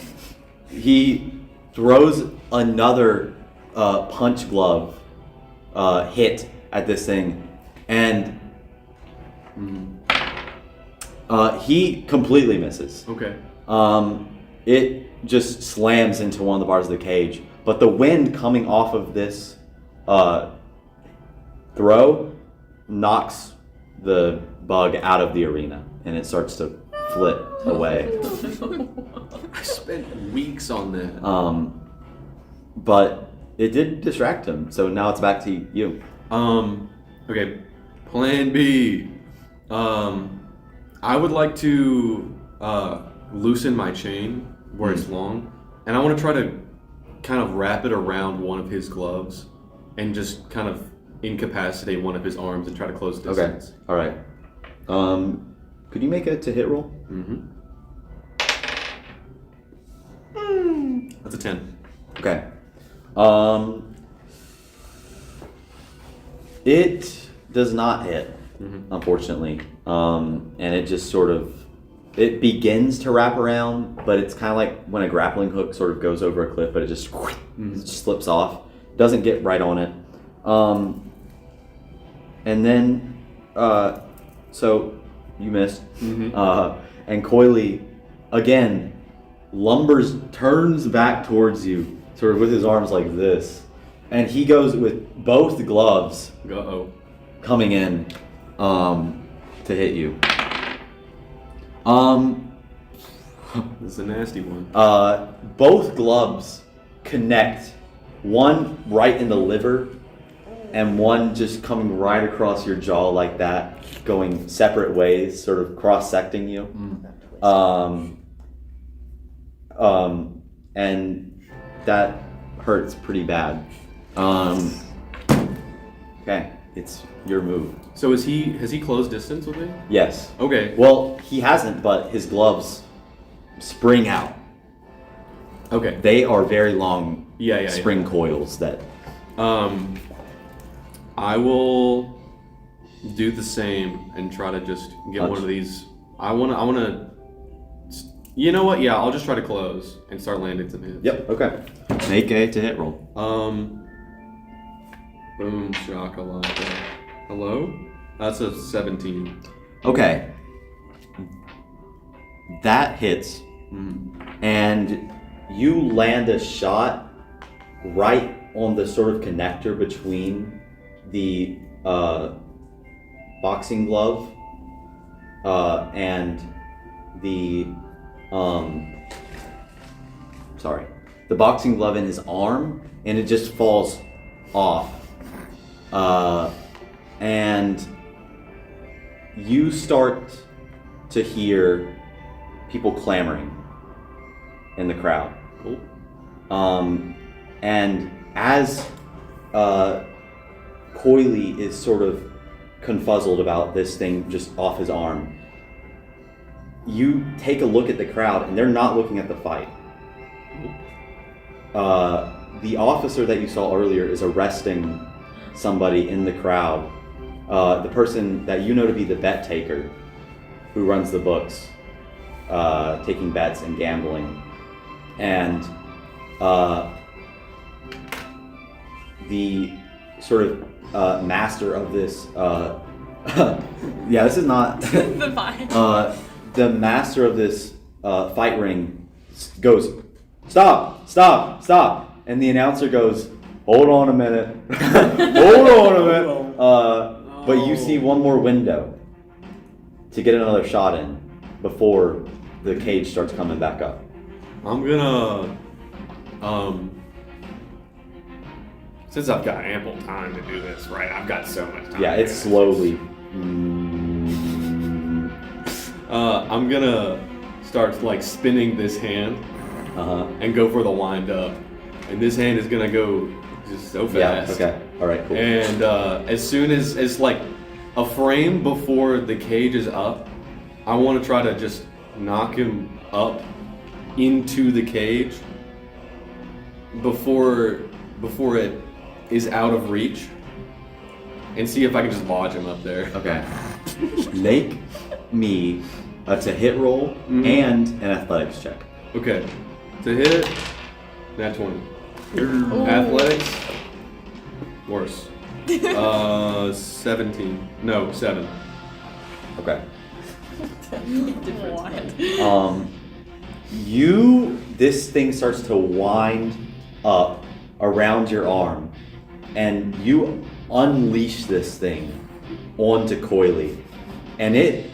he throws another punch glove hit at this thing, and he completely misses. Okay. It just slams into one of the bars of the cage, but the wind coming off of this throw knocks the bug out of the arena, and it starts to flit away. I spent weeks on that. But it did distract him, so now it's back to you. Okay. Plan B. I would like to loosen my chain where it's long, and I want to try to kind of wrap it around one of his gloves and just kind of incapacitate one of his arms and try to close distance. Okay. All right. Could you make a to hit roll? That's a 10. Okay. It does not hit, unfortunately. And it just sort of, it begins to wrap around, but it's kind of like when a grappling hook sort of goes over a cliff, but it just slips off. Doesn't get right on it. And then, so you missed. And Coily, again, turns back towards you, sort of with his arms like this. And he goes with both gloves Uh-oh. coming in to hit you. This is a nasty one. Both gloves connect, one right in the liver and one just coming right across your jaw like that, going separate ways, sort of cross-secting you. And that hurts pretty bad. Okay, it's your move. So has he closed distance with me? Yes. Okay. Well, he hasn't, but his gloves spring out. Okay. They are very long Yeah. spring coils that... I will do the same and try to just get Punch. one of these. I wanna. You know what? Yeah, I'll just try to close and start landing some hits. Yep, okay. Make a to hit roll. Boom shakalaka. Hello? That's a 17. Okay. That hits. And you land a shot right on the sort of connector between the boxing glove and the the boxing glove in his arm, and it just falls off. And you start to hear people clamoring in the crowd. Cool. And as Coily is sort of confuzzled about this thing just off his arm, you take a look at the crowd, and they're not looking at the fight. The officer that you saw earlier is arresting somebody in the crowd. The person that you know to be the bet taker, who runs the books, taking bets and gambling. And the sort of master of this, this is not the master of this fight ring goes, stop, And the announcer goes, hold on a minute. Hold on a minute. But you see one more window to get another shot in before the cage starts coming back up. I'm gonna, since I've got ample time to do this, right? I've got so much time. Yeah, to it's do slowly. I'm gonna start like spinning this hand and go for the wind up, and this hand is gonna go just so fast. Yeah. Okay. All right. Cool. And as soon as like a frame before the cage is up, I want to try to just knock him up into the cage before it is out of reach, and see if I can just lodge him up there. Okay. Make me a to hit roll and an athletics check. Okay. To hit, nat 20. Athletics, worse. 17. No, 7. Okay. Different. This thing starts to wind up around your arm, and you unleash this thing onto Coily, and it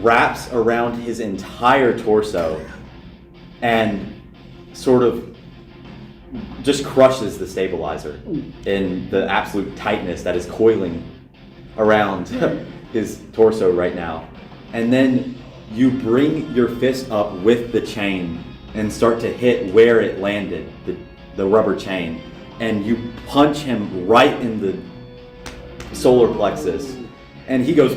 wraps around his entire torso and sort of just crushes the stabilizer in the absolute tightness that is coiling around his torso right now. And then you bring your fist up with the chain and start to hit where it landed, the rubber chain, and you punch him right in the solar plexus, and he goes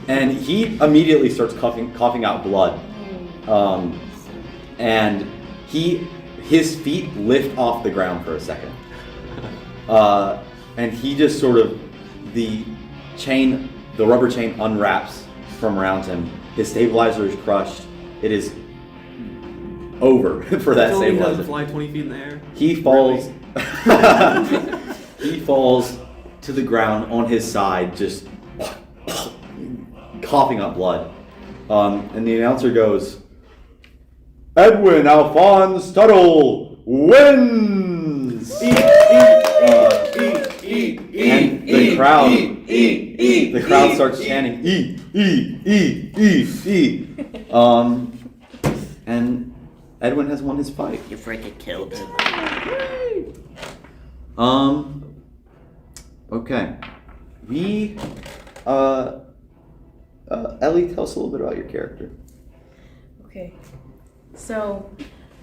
and he immediately starts coughing out blood, and his feet lift off the ground for a second, and he just sort of the rubber chain unwraps from around him. His stabilizer is crushed. It is over for that Tell me how to stabilizer. fly 20 feet in the air. He falls. He falls to the ground on his side, just coughing up blood. And the announcer goes, "Edwin Alphonse Tuttle wins!" And the crowd starts chanting, "E, E, E, E, E." And Edwin has won his fight. You freaking killed him. Okay. We, Ellie, tell us a little bit about your character. Okay. So,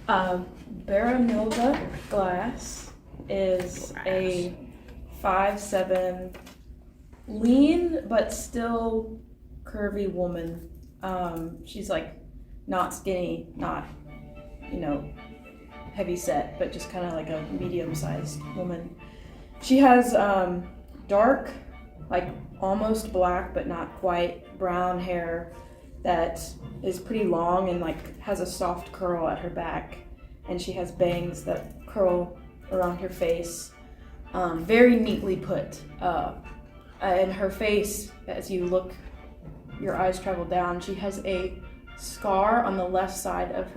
Baronilda Glass is a 5'7", lean but still curvy woman. She's like not skinny, not, heavy set, but just kind of like a medium-sized woman. She has dark, like almost black but not quite, brown hair that is pretty long and like has a soft curl at her back, and she has bangs that curl around her face, very neatly put. And her face, as you look, your eyes travel down, she has a scar on the right side of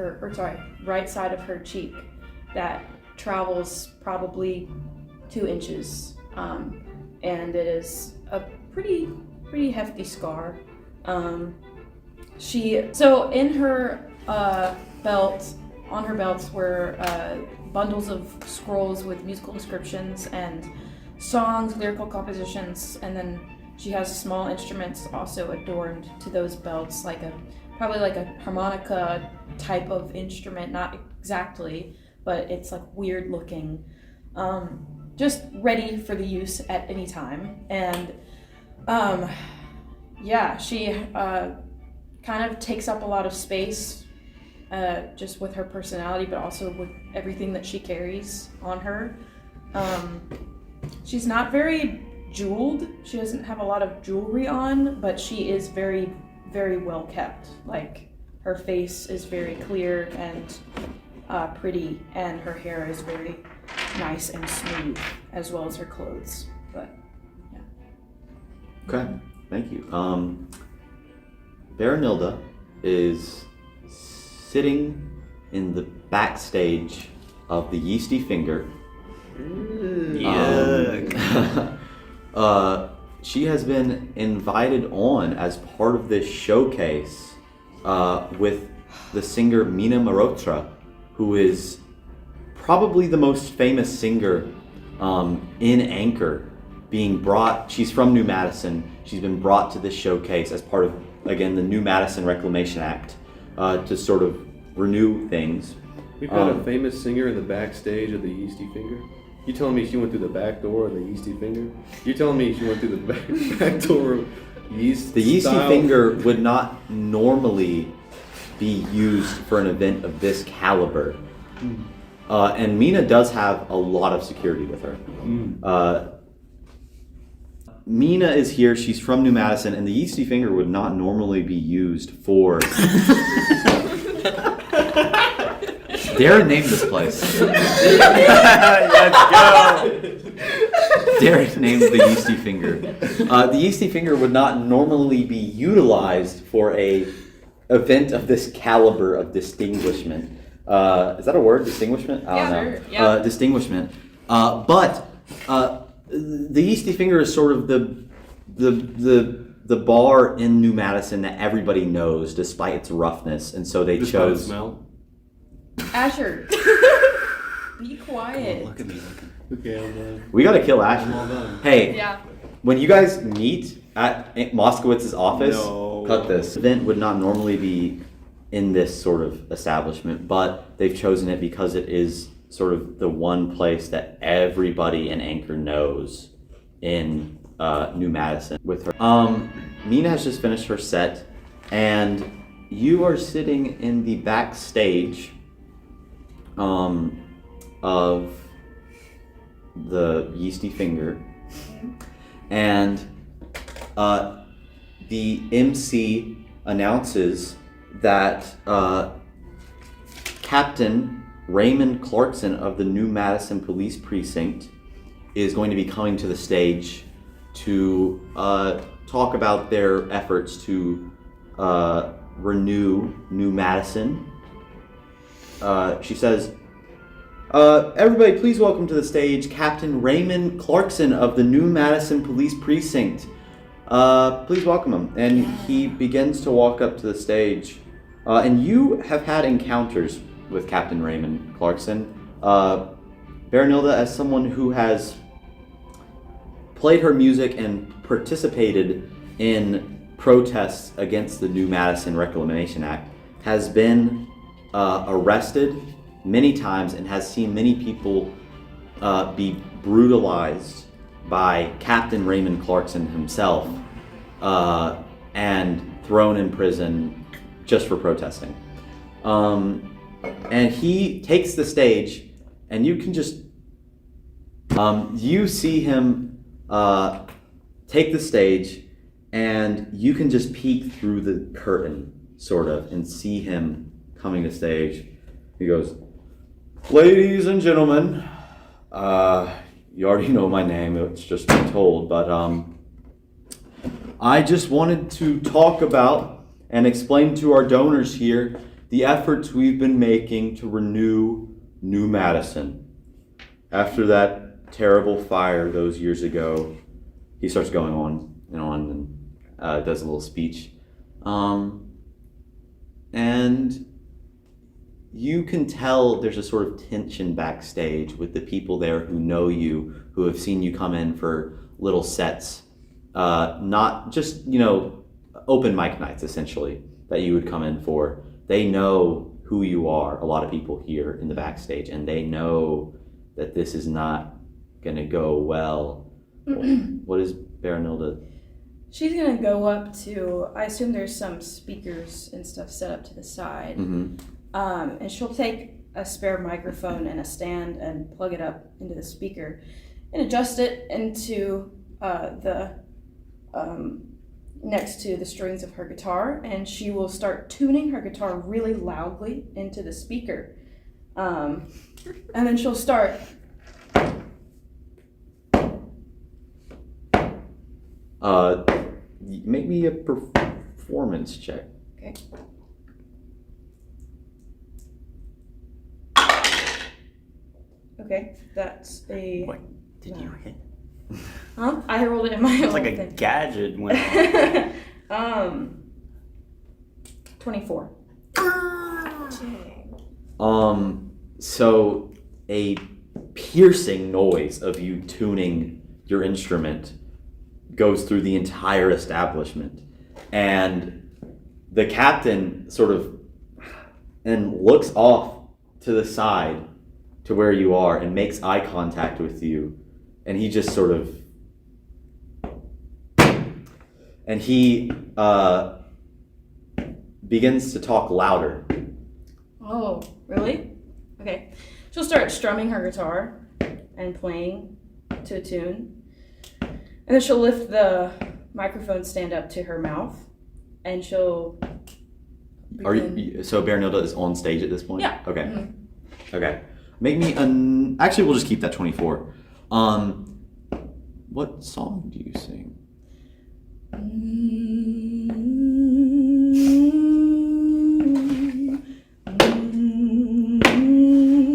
her cheek that travels probably 2 inches, and it is a pretty hefty scar. So in her belt, on her belts were bundles of scrolls with musical inscriptions and songs, lyrical compositions, and then she has small instruments also adorned to those belts, probably like a harmonica type of instrument, not exactly, but it's like weird looking, just ready for the use at any time. And she kind of takes up a lot of space, just with her personality, but also with everything that she carries on her. She's not very jeweled. She doesn't have a lot of jewelry on, but she is very, very well kept. Like, her face is very clear and pretty, and her hair is very nice and smooth, as well as her clothes. But yeah. Okay, thank you. Baronilda is sitting in the backstage of the Yeasty Finger. She has been invited on as part of this showcase with the singer Mina Marotra, who is probably the most famous singer in Anchor, being brought. She's from New Madison. She's been brought to this showcase as part of, again, the New Madison Reclamation Act to sort of renew things. We've got a famous singer in the backstage of the Yeasty Finger. You telling me she went through the back door of the Yeasty Finger? You telling me she went through the back door of Yeast? The Yeasty style? Finger would not normally be used for an event of this caliber. And Mina does have a lot of security with her. Mina is here. She's from New Madison, and the Yeasty Finger would not normally be used for... Darren named this place. Let's go. Darren named the Yeasty Finger. The Yeasty Finger would not normally be utilized for a event of this caliber of distinguishment. Is that a word? Distinguishment? I don't know. Sure. Yeah. Distinguishment. But the Yeasty Finger is sort of the bar in New Madison that everybody knows, despite its roughness, and so they Just by the chose. smell? Asher, be quiet. Look at me looking. Okay, I'm done. We gotta kill Ash. I'm all done. Hey, Yeah. when you guys meet at Moskowitz's office, No. cut this. Event would not normally be in this sort of establishment, but they've chosen it because it is sort of the one place that everybody in Anchor knows in New Madison with her. Mina has just finished her set, and you are sitting in the backstage of the Yeasty Finger, and the MC announces that Captain Raymond Clarkson of the New Madison Police Precinct is going to be coming to the stage to talk about their efforts to renew New Madison. She says, everybody please welcome to the stage Captain Raymond Clarkson of the New Madison Police Precinct. Please welcome him. And he begins to walk up to the stage. And you have had encounters with Captain Raymond Clarkson. Baronilda, as someone who has played her music and participated in protests against the New Madison Reclamation Act, has been arrested many times and has seen many people be brutalized by Captain Raymond Clarkson himself and thrown in prison just for protesting. And he takes the stage, and you can just you see him take the stage, and you can just peek through the curtain sort of and see him coming to stage. He goes, "Ladies and gentlemen, you already know my name, it's just been told, but I just wanted to talk about and explain to our donors here the efforts we've been making to renew New Madison. After that terrible fire those years ago," he starts going on and does a little speech. And you can tell there's a sort of tension backstage with the people there who know you, who have seen you come in for little sets, not just, open mic nights essentially that you would come in for. They know who you are, a lot of people here in the backstage, and they know that this is not going to go well. What is Baronilda? She's gonna go up to, I assume there's some speakers and stuff set up to the side. Mm-hmm. And she'll take a spare microphone and a stand and plug it up into the speaker and adjust it into the next to the strings of her guitar, and she will start tuning her guitar really loudly into the speaker. And then she'll start. Make me a performance check. Okay. Okay, that's a. What did you hit? Huh? I rolled it in my It's own like a thing. gadget went off. 24. So a piercing noise of you tuning your instrument goes through the entire establishment, and the captain sort of looks off to the side to where you are and makes eye contact with you, and he just sort of begins to talk louder. Oh, really? Okay. She'll start strumming her guitar and playing to a tune. And then she'll lift the microphone stand up to her mouth and she'll. Are you, so Baronilda is on stage at this point? Yeah. Okay. Mm-hmm. Okay. Make me an. Actually, we'll just keep that 24. What song do you sing?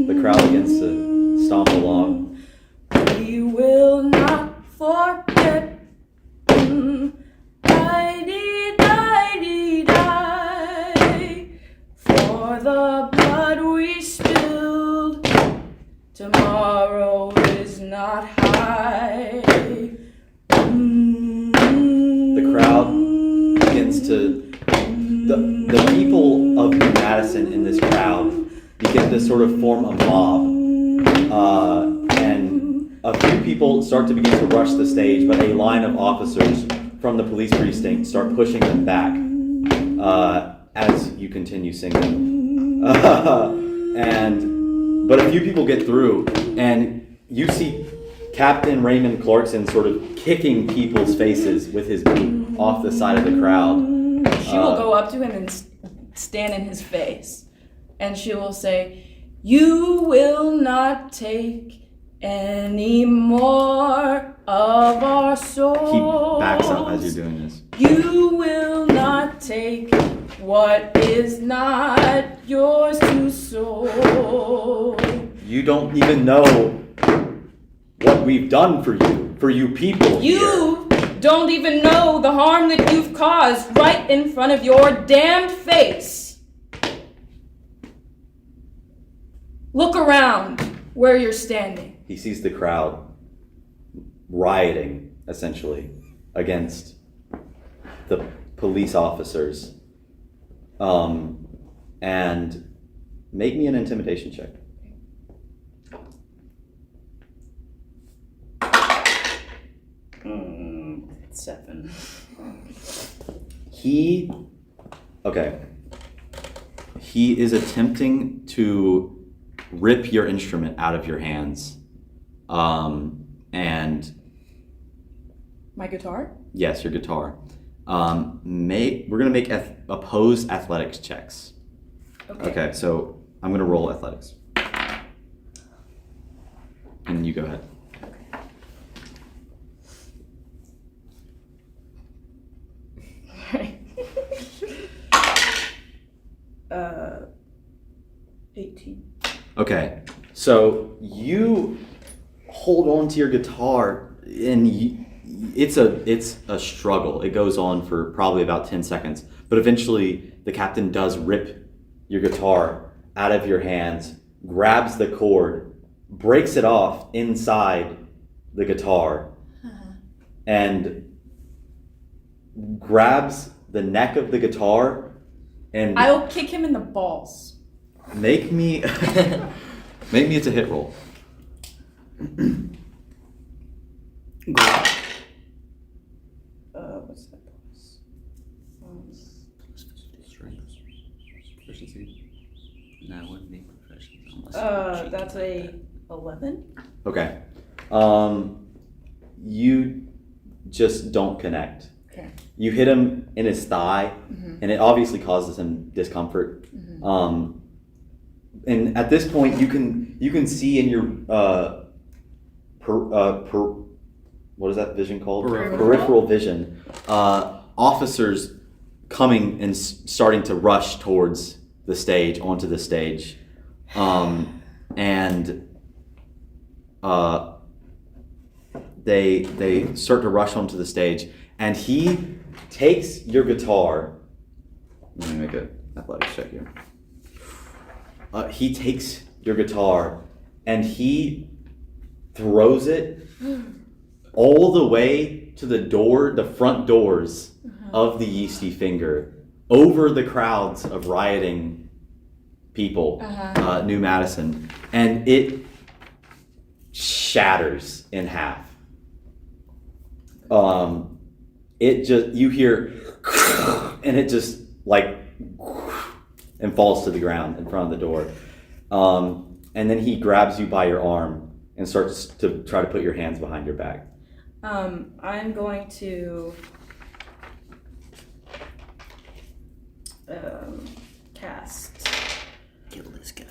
The crowd begins to stomp along. We will not forget. For the blood we spilled, tomorrow is not high. The crowd begins to. The people of New Madison in this crowd begin to sort of form a mob. And a few people start to begin to rush the stage, but a line of officers from the police precinct start pushing them back as you continue singing. But a few people get through, and you see Captain Raymond Clarkson sort of kicking people's faces with his boot off the side of the crowd. She will go up to him and stand in his face, and she will say, "You will not take any more of our souls. He backs up as you're doing this. You will not take what is not yours to soul." You don't even know what we've done for you people here. You don't even know the harm that you've caused right in front of your damned face. Look around where you're standing. He sees the crowd rioting, essentially, against the police officers. And make me an intimidation check. 7. He is attempting to rip your instrument out of your hands. And My guitar? yes, your guitar. We're gonna make opposed athletics checks. Okay, so I'm gonna roll athletics. And you go ahead. 18. Okay, so you hold on to your guitar, and it's a struggle. It goes on for probably about 10 seconds, but eventually the captain does rip your guitar out of your hands, grabs the cord, breaks it off inside the guitar, and grabs the neck of the guitar, and I'll kick him in the balls. Make me it's a hit roll. What's that plus? Proficiency. No, it wouldn't be proficiency. That's a 11. Okay. You just don't connect. Okay. You hit him in his thigh, and it obviously causes him discomfort. And at this point, you can see in your what is that vision called? Peripheral vision. Officers coming and starting to rush towards the stage, onto the stage, and they start to rush onto the stage, and he takes your guitar. Let me make an athletics check here. He takes your guitar and he throws it all the way to the front doors of the Yeasty Finger, over the crowds of rioting people, New Madison, and it shatters in half. It just, you hear, and it just like, and falls to the ground in front of the door. And then he grabs you by your arm and starts to try to put your hands behind your back. I'm going to cast. Kill this guy.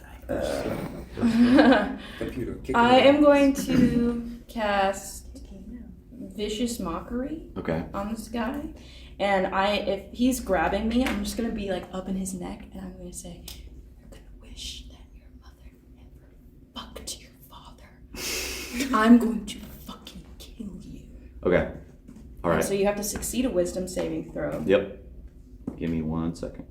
Computer. Kick I it am going to cast Vicious Mockery Okay. on this guy. And if he's grabbing me, I'm just gonna be like up in his neck, and I'm gonna say, "You're gonna wish that your mother never fucked your father. I'm going to fucking kill you." Okay. All right. So you have to succeed a Wisdom saving throw. Yep. Give me 1 second.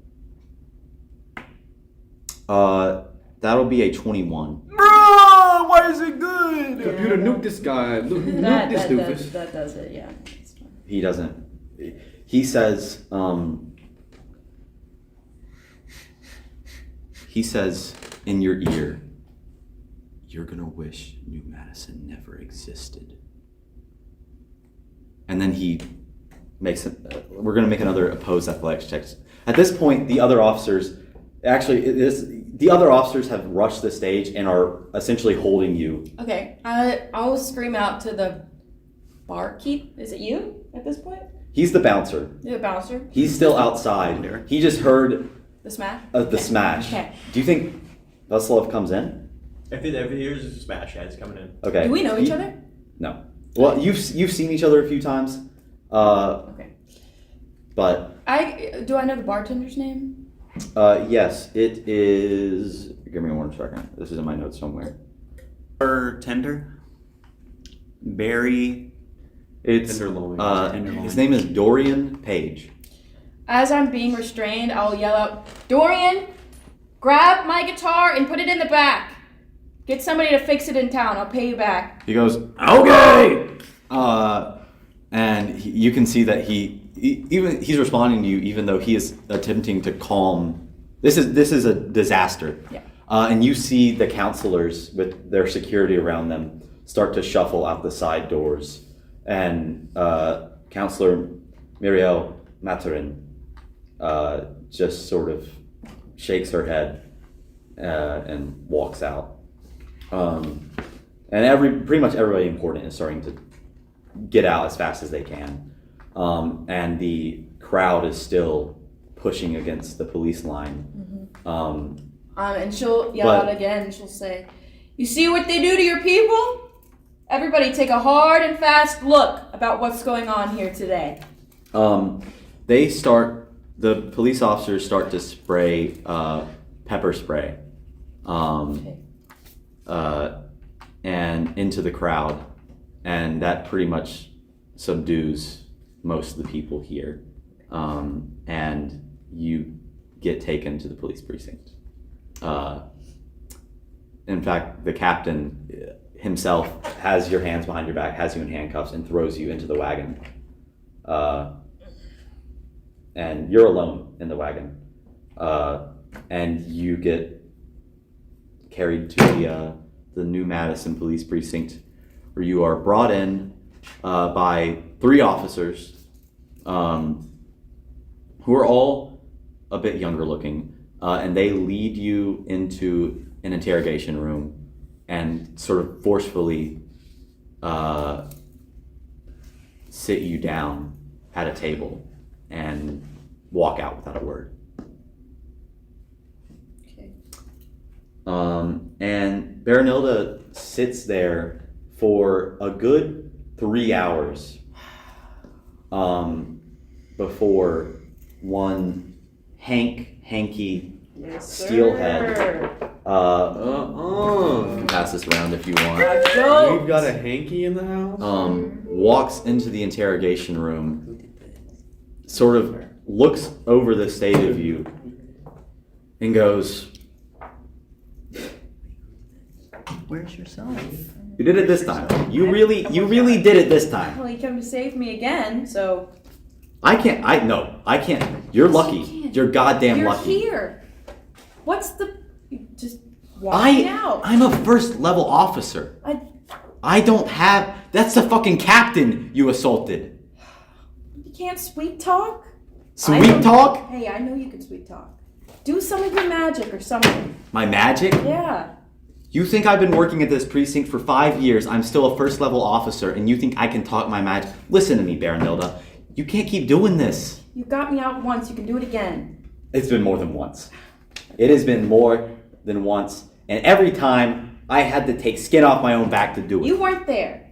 That'll be a 21. Bro, why is it good? Computer, nuke this guy. Nuke this doofus. That does it, yeah. He doesn't. He says, in your ear, "You're gonna wish New Madison never existed." And then he makes we're gonna make another opposed athletics check. At this point, the other officers have rushed the stage and are essentially holding you. Okay, I'll scream out to the barkeep. Is it you at this point? He's the bouncer. The bouncer? He's still outside. He just heard The smash? the smash. Okay. Do you think Vasilov comes in? If he hears a smash, yeah, he's coming in. Okay. Do we know each other? No. Well, you've seen each other a few times. Okay. But Do I know the bartender's name? yes, it is. Give me 1 second. This is in my notes somewhere. Tender. Berry. It's Tenderloin. Tenderloin. His name is Dorian Page. As I'm being restrained, I'll yell out, "Dorian, grab my guitar and put it in the back. Get somebody to fix it in town. I'll pay you back." He goes, "Okay." And you can see that he's responding to you, even though he is attempting to calm. This is a disaster. Yeah. And you see the counselors with their security around them start to shuffle out the side doors, and Counselor Muriel Maturin just sort of shakes her head and walks out. And pretty much everybody important is starting to get out as fast as they can. And the crowd is still pushing against the police line. And she'll yell out again. She'll say, "You see what they do to your people? Everybody take a hard and fast look about what's going on here today." The police officers start to spray pepper spray and into the crowd, and that pretty much subdues most of the people here, and you get taken to the police precinct. In fact, the captain himself has your hands behind your back, has you in handcuffs, and throws you into the wagon. And you're alone in the wagon. And you get carried to the New Madison Police Precinct, where you are brought in by 3 officers who are all a bit younger looking, and they lead you into an interrogation room and sort of forcefully sit you down at a table and walk out without a word. Okay. And Baronilda sits there for a good 3 hours before one hanky Yes, steelhead sir. passes pass this around if you want. Don't. We've got a hanky in the house. Walks into the interrogation room, sort of looks over the state of you, and goes, Where's your son? "You did it this time. You really did it this time. Well, he came to save me again, so I can't. You're lucky. You're goddamn you're lucky. here. What's the? Just walking out. I'm a first level officer. I don't have. That's the fucking captain you assaulted. You can't sweet talk. Sweet talk? Hey, I know you can sweet talk. Do some of your magic or something. My magic? Yeah. You think I've been working at this precinct for 5 years, I'm still a first level officer, and you think I can talk my magic? Listen to me, Baronilda. You can't keep doing this. You got me out once. You can do it again. It's been more than once. It has been more than once, and every time I had to take skin off my own back to do it. You weren't there.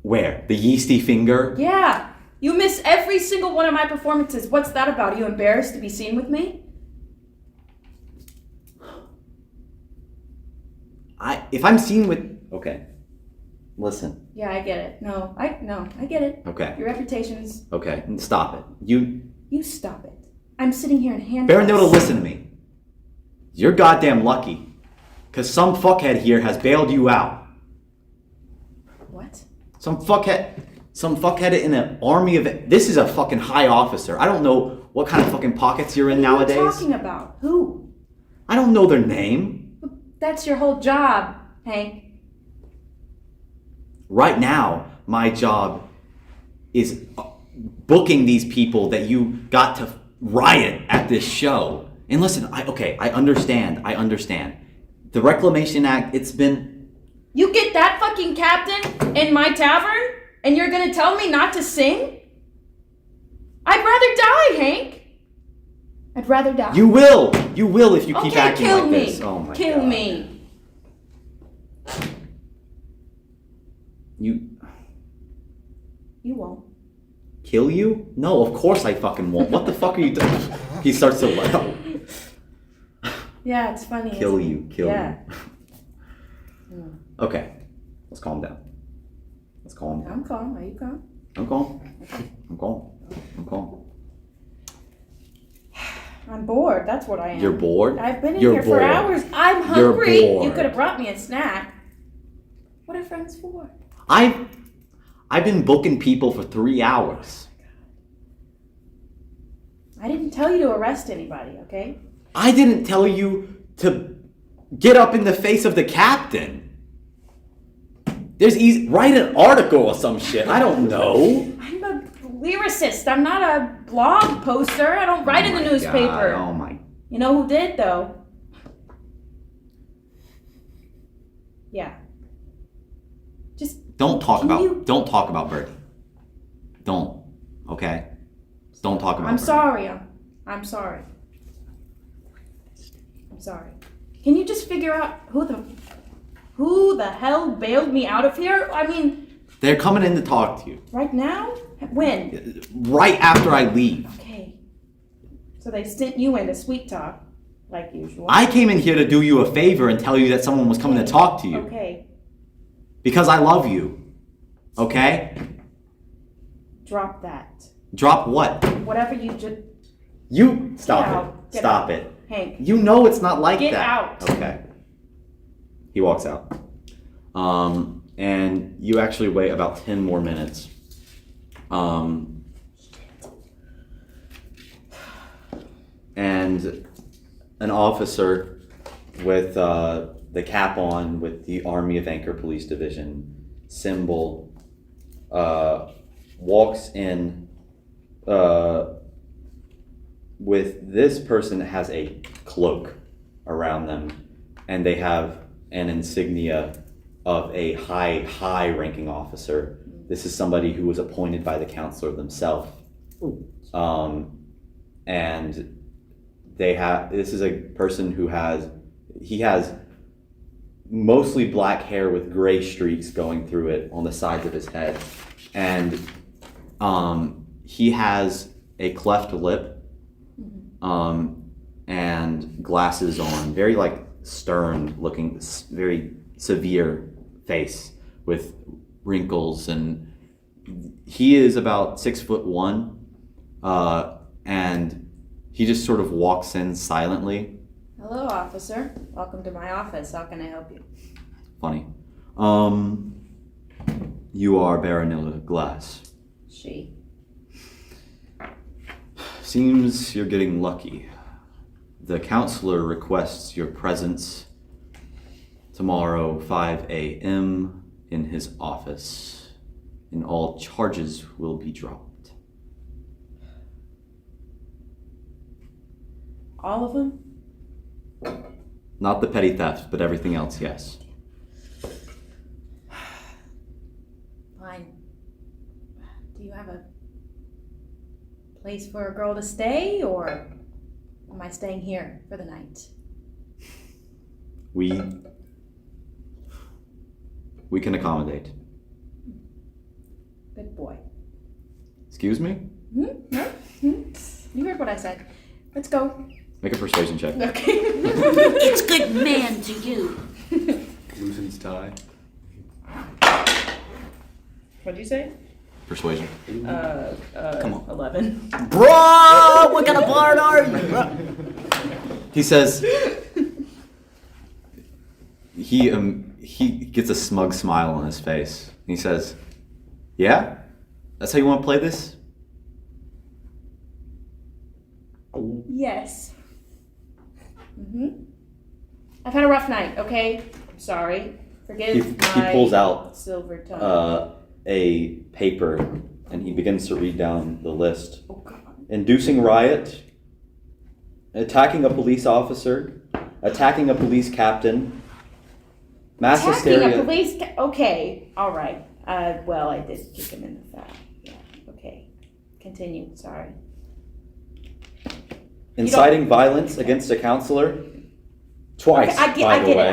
Where? The yeasty finger? Yeah. You miss every single one of my performances. What's that about? Are you embarrassed to be seen with me? If I'm seen with... Okay. Listen. Yeah, I get it. I get it. Okay. Your reputation's... Okay. Stop it. You stop it. I'm sitting here in handcuffs. Baronilda, listen to me. You're goddamn lucky. Because some fuckhead here has bailed you out. What? Some fuckhead in an army of... This is a fucking high officer. I don't know what kind of fucking pockets you're in nowadays. What are you talking about? Who? I don't know their name. That's your whole job, Hank. Right now, my job is booking these people that you got to riot at this show. And listen, I understand. The Reclamation Act, it's been... You get that fucking captain in my tavern, and you're gonna tell me not to sing? I'd rather die, Hank. I'd rather die. You will if you keep acting kill like me. this. Oh my Kill God. me. You won't. kill you? No, of course I fucking won't. What the fuck are you doing? He starts to laugh. Yeah, it's funny. Kill isn't you. it? Kill Yeah. you. Okay. Let's calm down. I'm calm. Are you calm? I'm calm. I'm bored. That's what I am. You're bored? I've been in You're here for bored. hours. I'm You're hungry. bored. You could have brought me a snack. What are friends for? I've been booking people for 3 hours. I didn't tell you to arrest anybody, okay? I didn't tell you to get up in the face of the captain. Write an article or some shit. I don't know. I'm a lyricist. I'm not a blog poster. I don't write in the newspaper. God, oh my. You know who did, though? Yeah. Just Don't talk Can about you- Birdie. Don't. Okay? Don't talk about I'm Birdie. sorry. I'm sorry. I'm sorry. Can you just figure out who the hell bailed me out of here? I mean, They're coming in to talk to you. right now? When? Right after I leave. Okay. So they sent you in to sweet talk, like usual. I came in here to do you a favor and tell you that someone was coming to talk to you. Okay. Because I love you. Okay? Drop that. Drop what? Whatever you just... You stop Get it. out. Get Stop out. it. Hank. You know it's not like Get that. out. Okay. He walks out. And you actually wait about 10 more minutes. And an officer with the cap on with the Army of Anchor Police Division symbol walks in with this person that has a cloak around them, and they have an insignia of a high ranking officer. This is somebody who was appointed by the counselor themselves. And this is a person who has mostly black hair with gray streaks going through it on the sides of his head. And he has a cleft lip and glasses on, very like stern looking, very severe face with wrinkles, and he is about 6'1", and he just sort of walks in silently. Hello, officer. Welcome to my office. How can I help you? Funny. You are Baronilla Glass. She. Seems you're getting lucky. The counselor requests your presence tomorrow, 5 a.m. in his office, and all charges will be dropped. All of them? Not the petty theft, but everything else, yes. Fine. Do you have a place for a girl to stay, or am I staying here for the night? We can accommodate. Good boy. Excuse me? No? You heard what I said. Let's go. Make a persuasion check. Okay. It's good man to you. Loosens tie. What'd you say? Persuasion. Come on. 11. Bro, what kind of bard are you, bro? He says, he gets a smug smile on his face. He says, yeah? That's how you want to play this? Yes. I've had a rough night, okay? I'm sorry. Forgive He my pulls out silver tongue. a paper, and he begins to read down the list. Oh, God. Inducing riot, attacking a police officer, attacking a police captain, mass Attacking hysteria. a police okay, all right. Well, I did kick him in the thigh. Yeah, okay. Continue, sorry. Inciting violence against a counselor. Twice, Okay, by the way.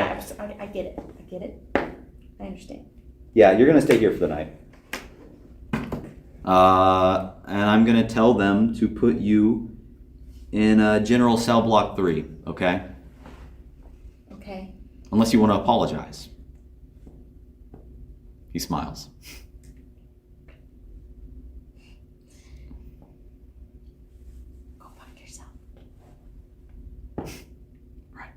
I get it. I understand. Yeah, you're gonna stay here for the night. And I'm gonna tell them to put you in General Cell Block 3, okay? Okay. Unless you want to apologize. He smiles. Go fuck yourself. Right.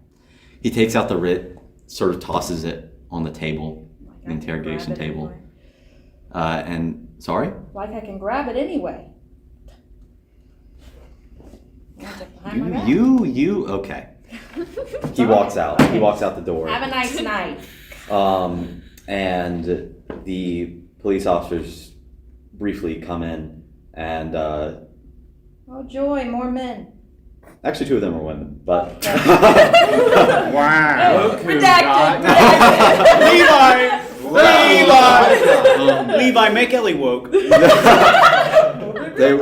He takes out the writ, sort of tosses it on the table, the interrogation table. And sorry? Like I can grab it anyway. Want it behind my back? You okay. He walks out. He walks out the door. Have a nice night. And the police officers briefly come in, and Oh joy, more men. actually 2 of them are women, but Wow. Redacted. Levi, make Ellie woke. they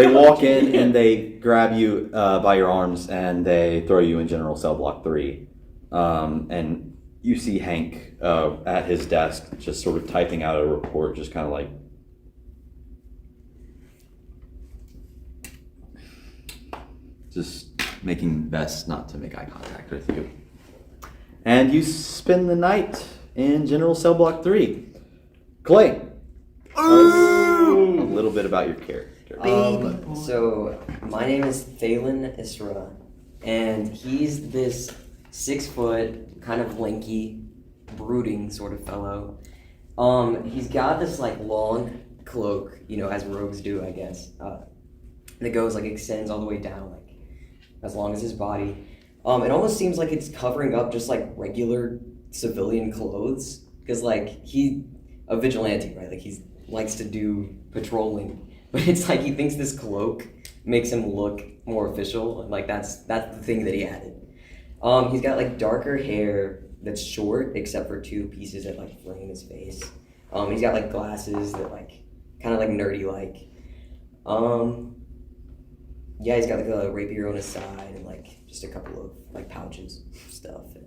walk in and they grab you by your arms and they throw you in General Cell Block 3. And you see Hank at his desk just sort of typing out a report, just kind of like, just making best not to make eye contact with you. And you spend the night in General Cell Block 3. Clay, tell us a little bit about your character. So my name is Thalen Isra, and he's this 6 foot, kind of lanky, brooding sort of fellow. He's got this like long cloak, you know, as rogues do, I guess, that goes like extends all the way down, like as long as his body. It almost seems like it's covering up just like regular civilian clothes, because like he's a vigilante, right? Like he likes to do patrolling, but it's like he thinks this cloak makes him look more official, and like that's the thing that he added. He's got like darker hair that's short, except for 2 pieces that like frame his face. He's got like glasses that like kind of like nerdy like. Yeah, he's got like a rapier on his side and like just a couple of like pouches of stuff. And...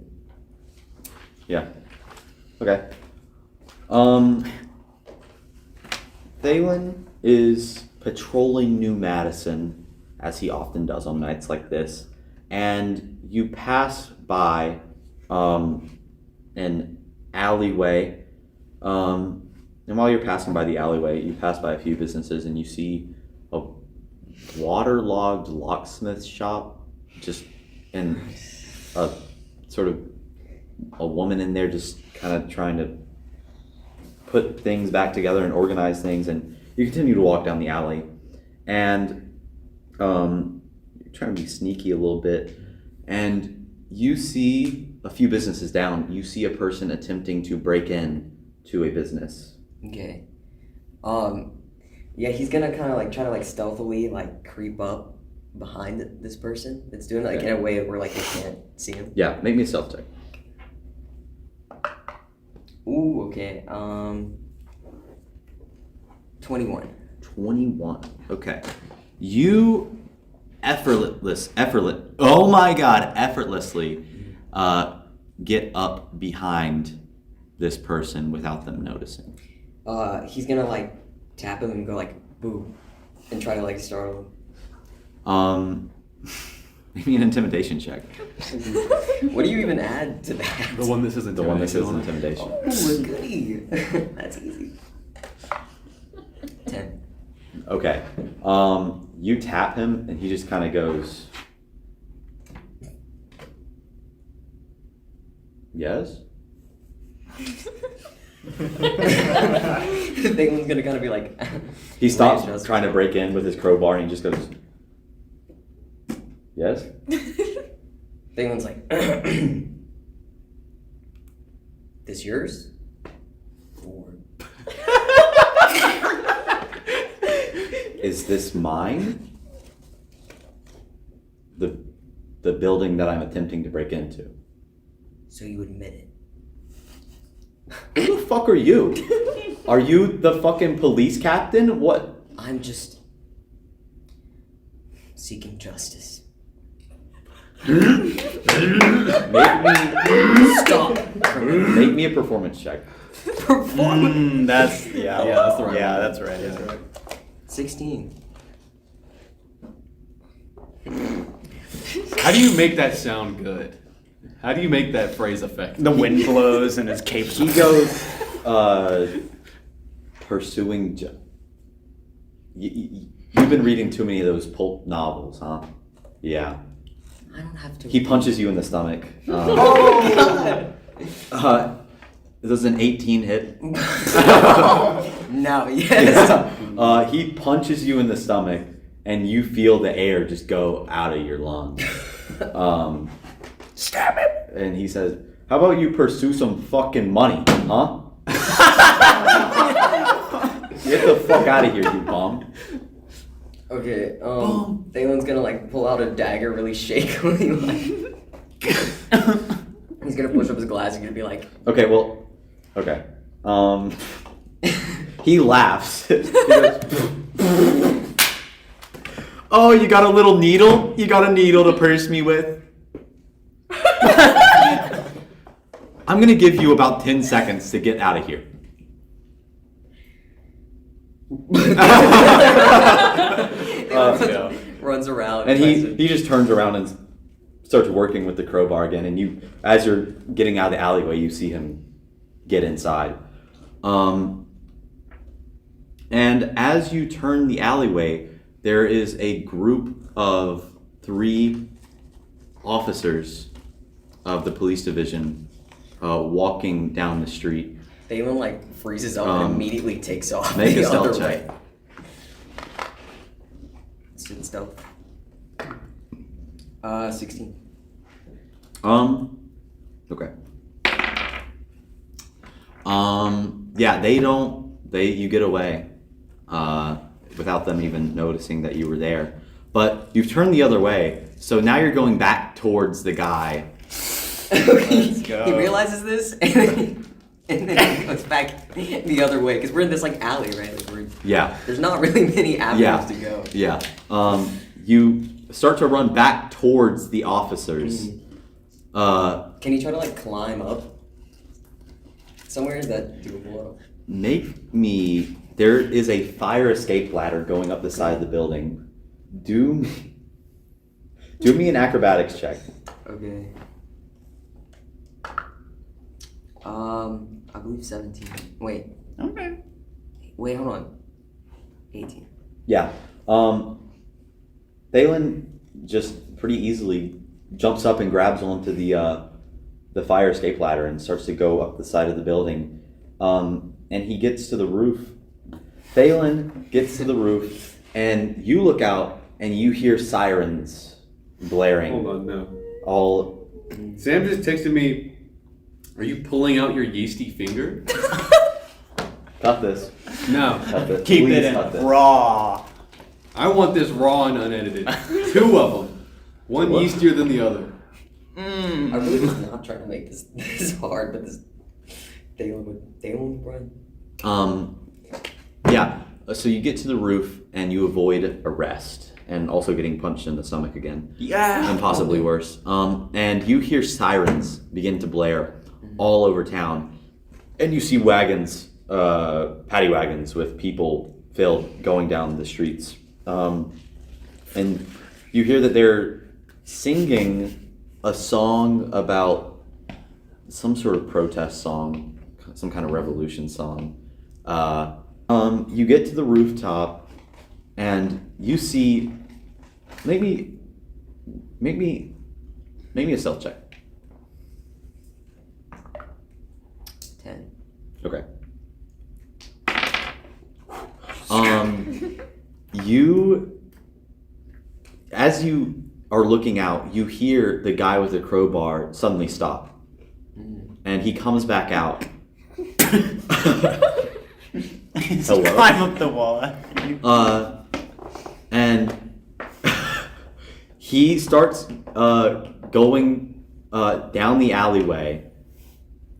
Yeah. Okay. Thalen is patrolling New Madison, as he often does on nights like this, and you pass by an alleyway. And while you're passing by the alleyway, you pass by a few businesses and you see a waterlogged locksmith shop, just and a sort of a woman in there just kind of trying to put things back together and organize things. And you continue to walk down the alley, and you're trying to be sneaky a little bit, and you see a few businesses down. You see a person attempting to break in to a business. Okay. Yeah, he's gonna kind of like try to like stealthily like creep up behind this person that's doing it, like Okay. in a way where like they can't see him. Yeah, make me a stealth check. Ooh, okay. 21. 21. Okay. You oh my god, effortlessly get up behind this person without them noticing. He's gonna like tap him and go like boo and try to like startle Maybe an intimidation check. him. What do you even add to that? The one that says The one that says intimidation. intimidation. Oh, goody. That's easy. 10. Okay. You tap him and he just kind of goes, yes? The thing one's gonna kind of be like. He stops Just- trying to break in with his crowbar and he just goes, yes? Thing one's like. This yours? Or Is this mine? The building that I'm attempting to break into. so you admit it? Who the fuck are you? Are you the fucking police captain? What? I'm just seeking justice. Stop. Make me a performance check. That's that's the right yeah, one. that's right. That's right. 16. How do you make that sound good? How do you make that phrase effective? The wind blows and his cape. He goes, pursuing. You've been reading too many of those pulp novels, huh? Yeah. I don't have to. He punches you in the stomach. Oh god! This is an 18 hit. No, yes. He punches you in the stomach, and you feel the air just go out of your lungs. Stab him. And he says, "How about you pursue some fucking money, huh? Get the fuck out of here, you bum." Okay, Thalen's gonna like pull out a dagger really shakily, like. He's gonna push up his glass and gonna be like. Okay, well, okay. He laughs. He goes, "Oh, you got a little needle? You got a needle to pierce me with?" I'm gonna give you about 10 seconds to get out of here. Runs around. And tries to- he just turns around and starts working with the crowbar again. And you, as you're getting out of the alleyway, you see him get inside. And as you turn the alleyway, there is a group of 3 officers of the police division walking down the street. Thalen like freezes up and immediately takes off Make the a stealth other check. way. Student stealth. 16. Okay. Yeah, you get away, without them even noticing that you were there. But you've turned the other way, so now you're going back towards the guy. Let's go. He realizes this and then he goes back the other way because we're in this like alley, right? Like Yeah. there's not really many avenues to go. Yeah. You start to run back towards the officers. Can you try to like climb up somewhere? Is that doable? There is a fire escape ladder going up the side of the building. Do me an acrobatics check. Okay. I believe 17. Wait, Okay. hold on. 18. Yeah. Thalen just pretty easily jumps up and grabs onto the fire escape ladder and starts to go up the side of the building. And he gets to the roof. Thalen gets to the roof, and you look out and you hear sirens blaring. Hold on, no. All Sam just texted me, are you pulling out your yeasty finger? cut this. No. Cut this. Keep Please it in cut this. raw. I want this raw and unedited. 2 of them. One What? yeastier than the other. I really was not trying to make this hard, but this Dalen run. Yeah. So you get to the roof and you avoid arrest and also getting punched in the stomach again. Yeah. And possibly worse. And you hear sirens begin to blare all over town. And you see wagons, paddy wagons with people filled going down the streets. And you hear that they're singing a song about some sort of protest song, some kind of revolution song. You get to the rooftop and you see, make me a stealth check. 10. Okay. As you are looking out, you hear the guy with the crowbar suddenly stop. And he comes back out. Hello? Climb up the wall. And he starts going down the alleyway,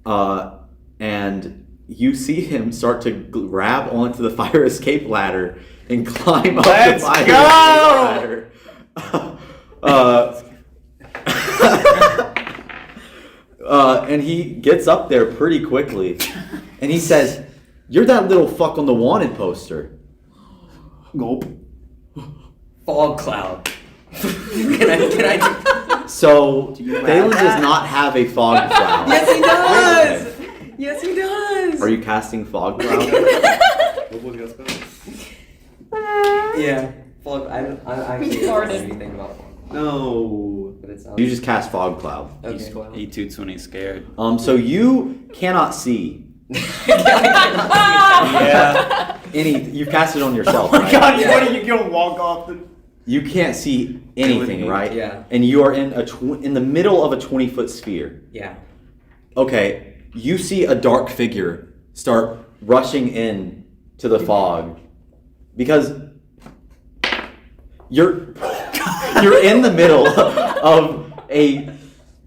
and you see him start to grab onto the fire escape ladder and climb up Let's the fire go! escape ladder. And he gets up there pretty quickly, and he says, "You're that little fuck on the wanted poster." Gulp. Fog cloud. Can I So Thalen does not have a fog cloud. Yes, he does! Yes, he does! Are you casting fog cloud? Yeah. Fog. I actually don't know anything about fog. No. But it's You just cast fog cloud. Okay. He toots when he's scared. So you cannot see Yeah. any. You've cast it on yourself, Oh my right? god, Yeah. what are you gonna walk off the... You can't see anything, right? Yeah. And you are in in the middle of a 20-foot sphere. Yeah. Okay, you see a dark figure start rushing in to the fog because you're in the middle of a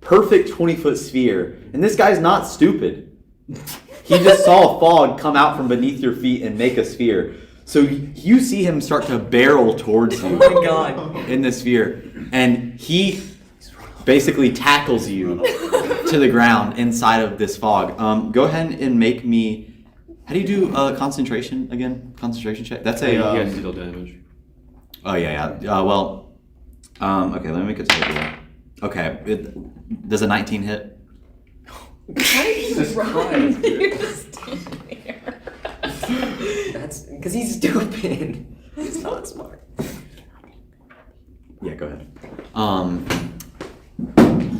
perfect 20-foot sphere, and this guy's not stupid. He just saw a fog come out from beneath your feet and make a sphere. So you see him start to barrel towards you Oh my god. in the sphere, and he basically tackles you to the ground inside of this fog. Go ahead and make me. How do you do concentration again? Concentration check. That's a. You guys deal damage. Oh yeah. Okay, let me make it to Okay, does a 19 hit? How did you run? You're just standing there. That's because he's stupid. He's not smart. Yeah, go ahead.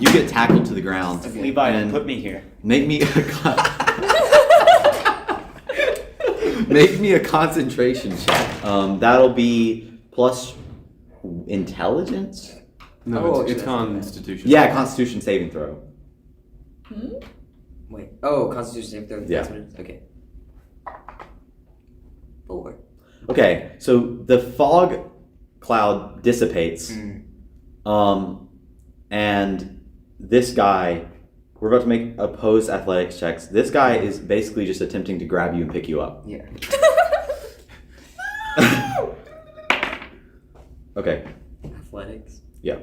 You get tackled to the ground. Levi, and put me here. Make me make me a concentration check. That'll be plus intelligence. No, Oh, it's okay. Constitution. Yeah, Constitution saving throw. Wait. Oh, Constitution saving throw. Yeah. That's what it is. Okay. 4. Okay, so the fog cloud dissipates, and this guy, we're about to make opposed athletics checks. This guy is basically just attempting to grab you and pick you up. Yeah. Okay, Athletics. yeah.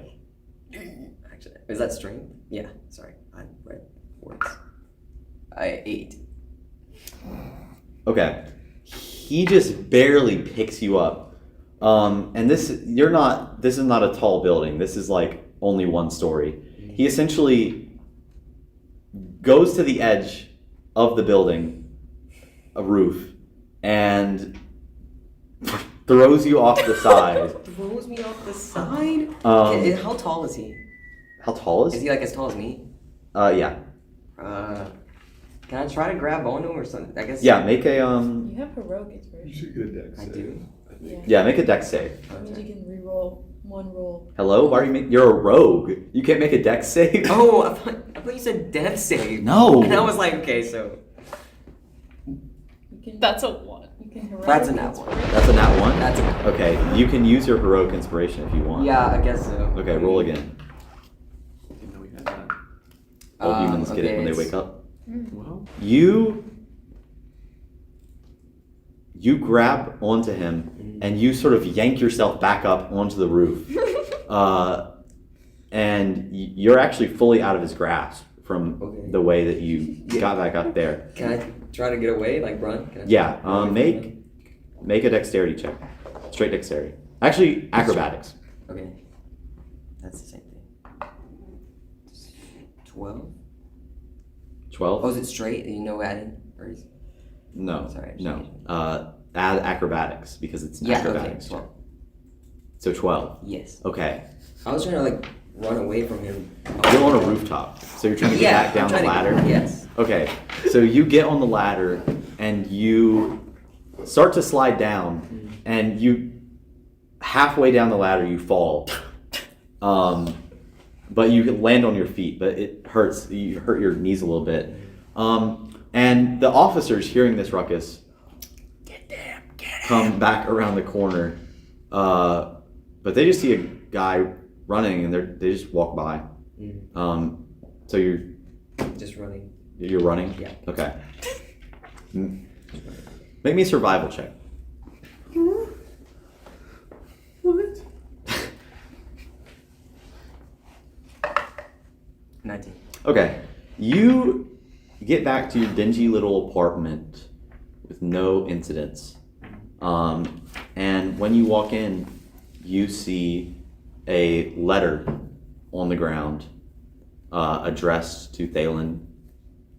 Actually, is that strength? Yeah. Sorry, I read words. 8. Okay. He just barely picks you up. And this is not a tall building. This is like only one story. He essentially goes to the edge of the building, a roof, and throws you off the side. Throws me off the side? How tall is he? How tall Is he like as tall as me? Yeah. Can I try to grab onto him or something? I guess. Yeah, make a You have heroic inspiration. You should get a dex I save, do? I think. Yeah, make a dex save. That means you can re-roll one roll. Hello? Why are you you're a rogue. You can't make a dex save? Oh, I thought you said death save. No. And I was like, okay, so. You can, that's a 1. You can heroic That's a nat 1. That's a nat 1? That's a nat 1. Okay, you can use your heroic inspiration if you want. Yeah, I guess so. Okay, roll again. Didn't know we had that. All humans get it okay, when they it's- wake up. Well, You grab onto him and you sort of yank yourself back up onto the roof. And you're actually fully out of his grasp from Okay. the way that you got back up there. Can I try to get away, like run? Can I Yeah, try to run away from him? make a dexterity check. Straight dexterity. Actually, acrobatics. Okay. That's the same thing. 12? 12? Oh, is it straight? You know added? Or is... No, Sorry, no. Add acrobatics because it's an Yeah, okay. acrobatics. 12. So 12. Yes. Okay. I was trying to like run away from him. You're on a rooftop, so you're trying to get Yeah, back down I'm the trying to- ladder? yes. Okay, so you get on the ladder and you start to slide down, and you halfway down the ladder you fall. But you land on your feet, but it hurts. You hurt your knees a little bit. And the officers hearing this ruckus come back around the corner, but they just see a guy running and they just walk by. So you're Just running. running? Yeah. Okay. Make me a survival check. What? 19. Okay. You get back to your dingy little apartment with no incidents. And when you walk in, you see a letter on the ground addressed to Thalen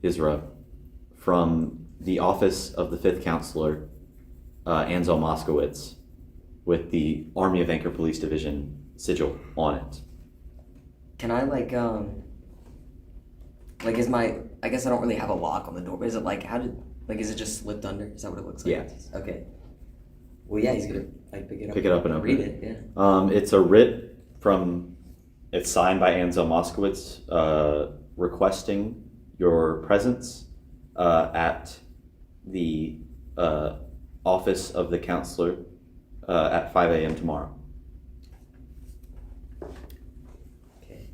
Isra from the office of the 5th Counselor, Ansel Moskowitz, with the Army of Anchor Police Division sigil on it. Can I like is my I guess I don't really have a lock on the door, but is it like is it just slipped under? Is that what it looks like? Yeah. Okay. Well, yeah, he's gonna like pick it up. Pick it up and open read it. it. Yeah. It's a writ it's signed by Ansel Moskowitz, requesting your presence at the office of the counselor at 5 a.m. tomorrow. Okay.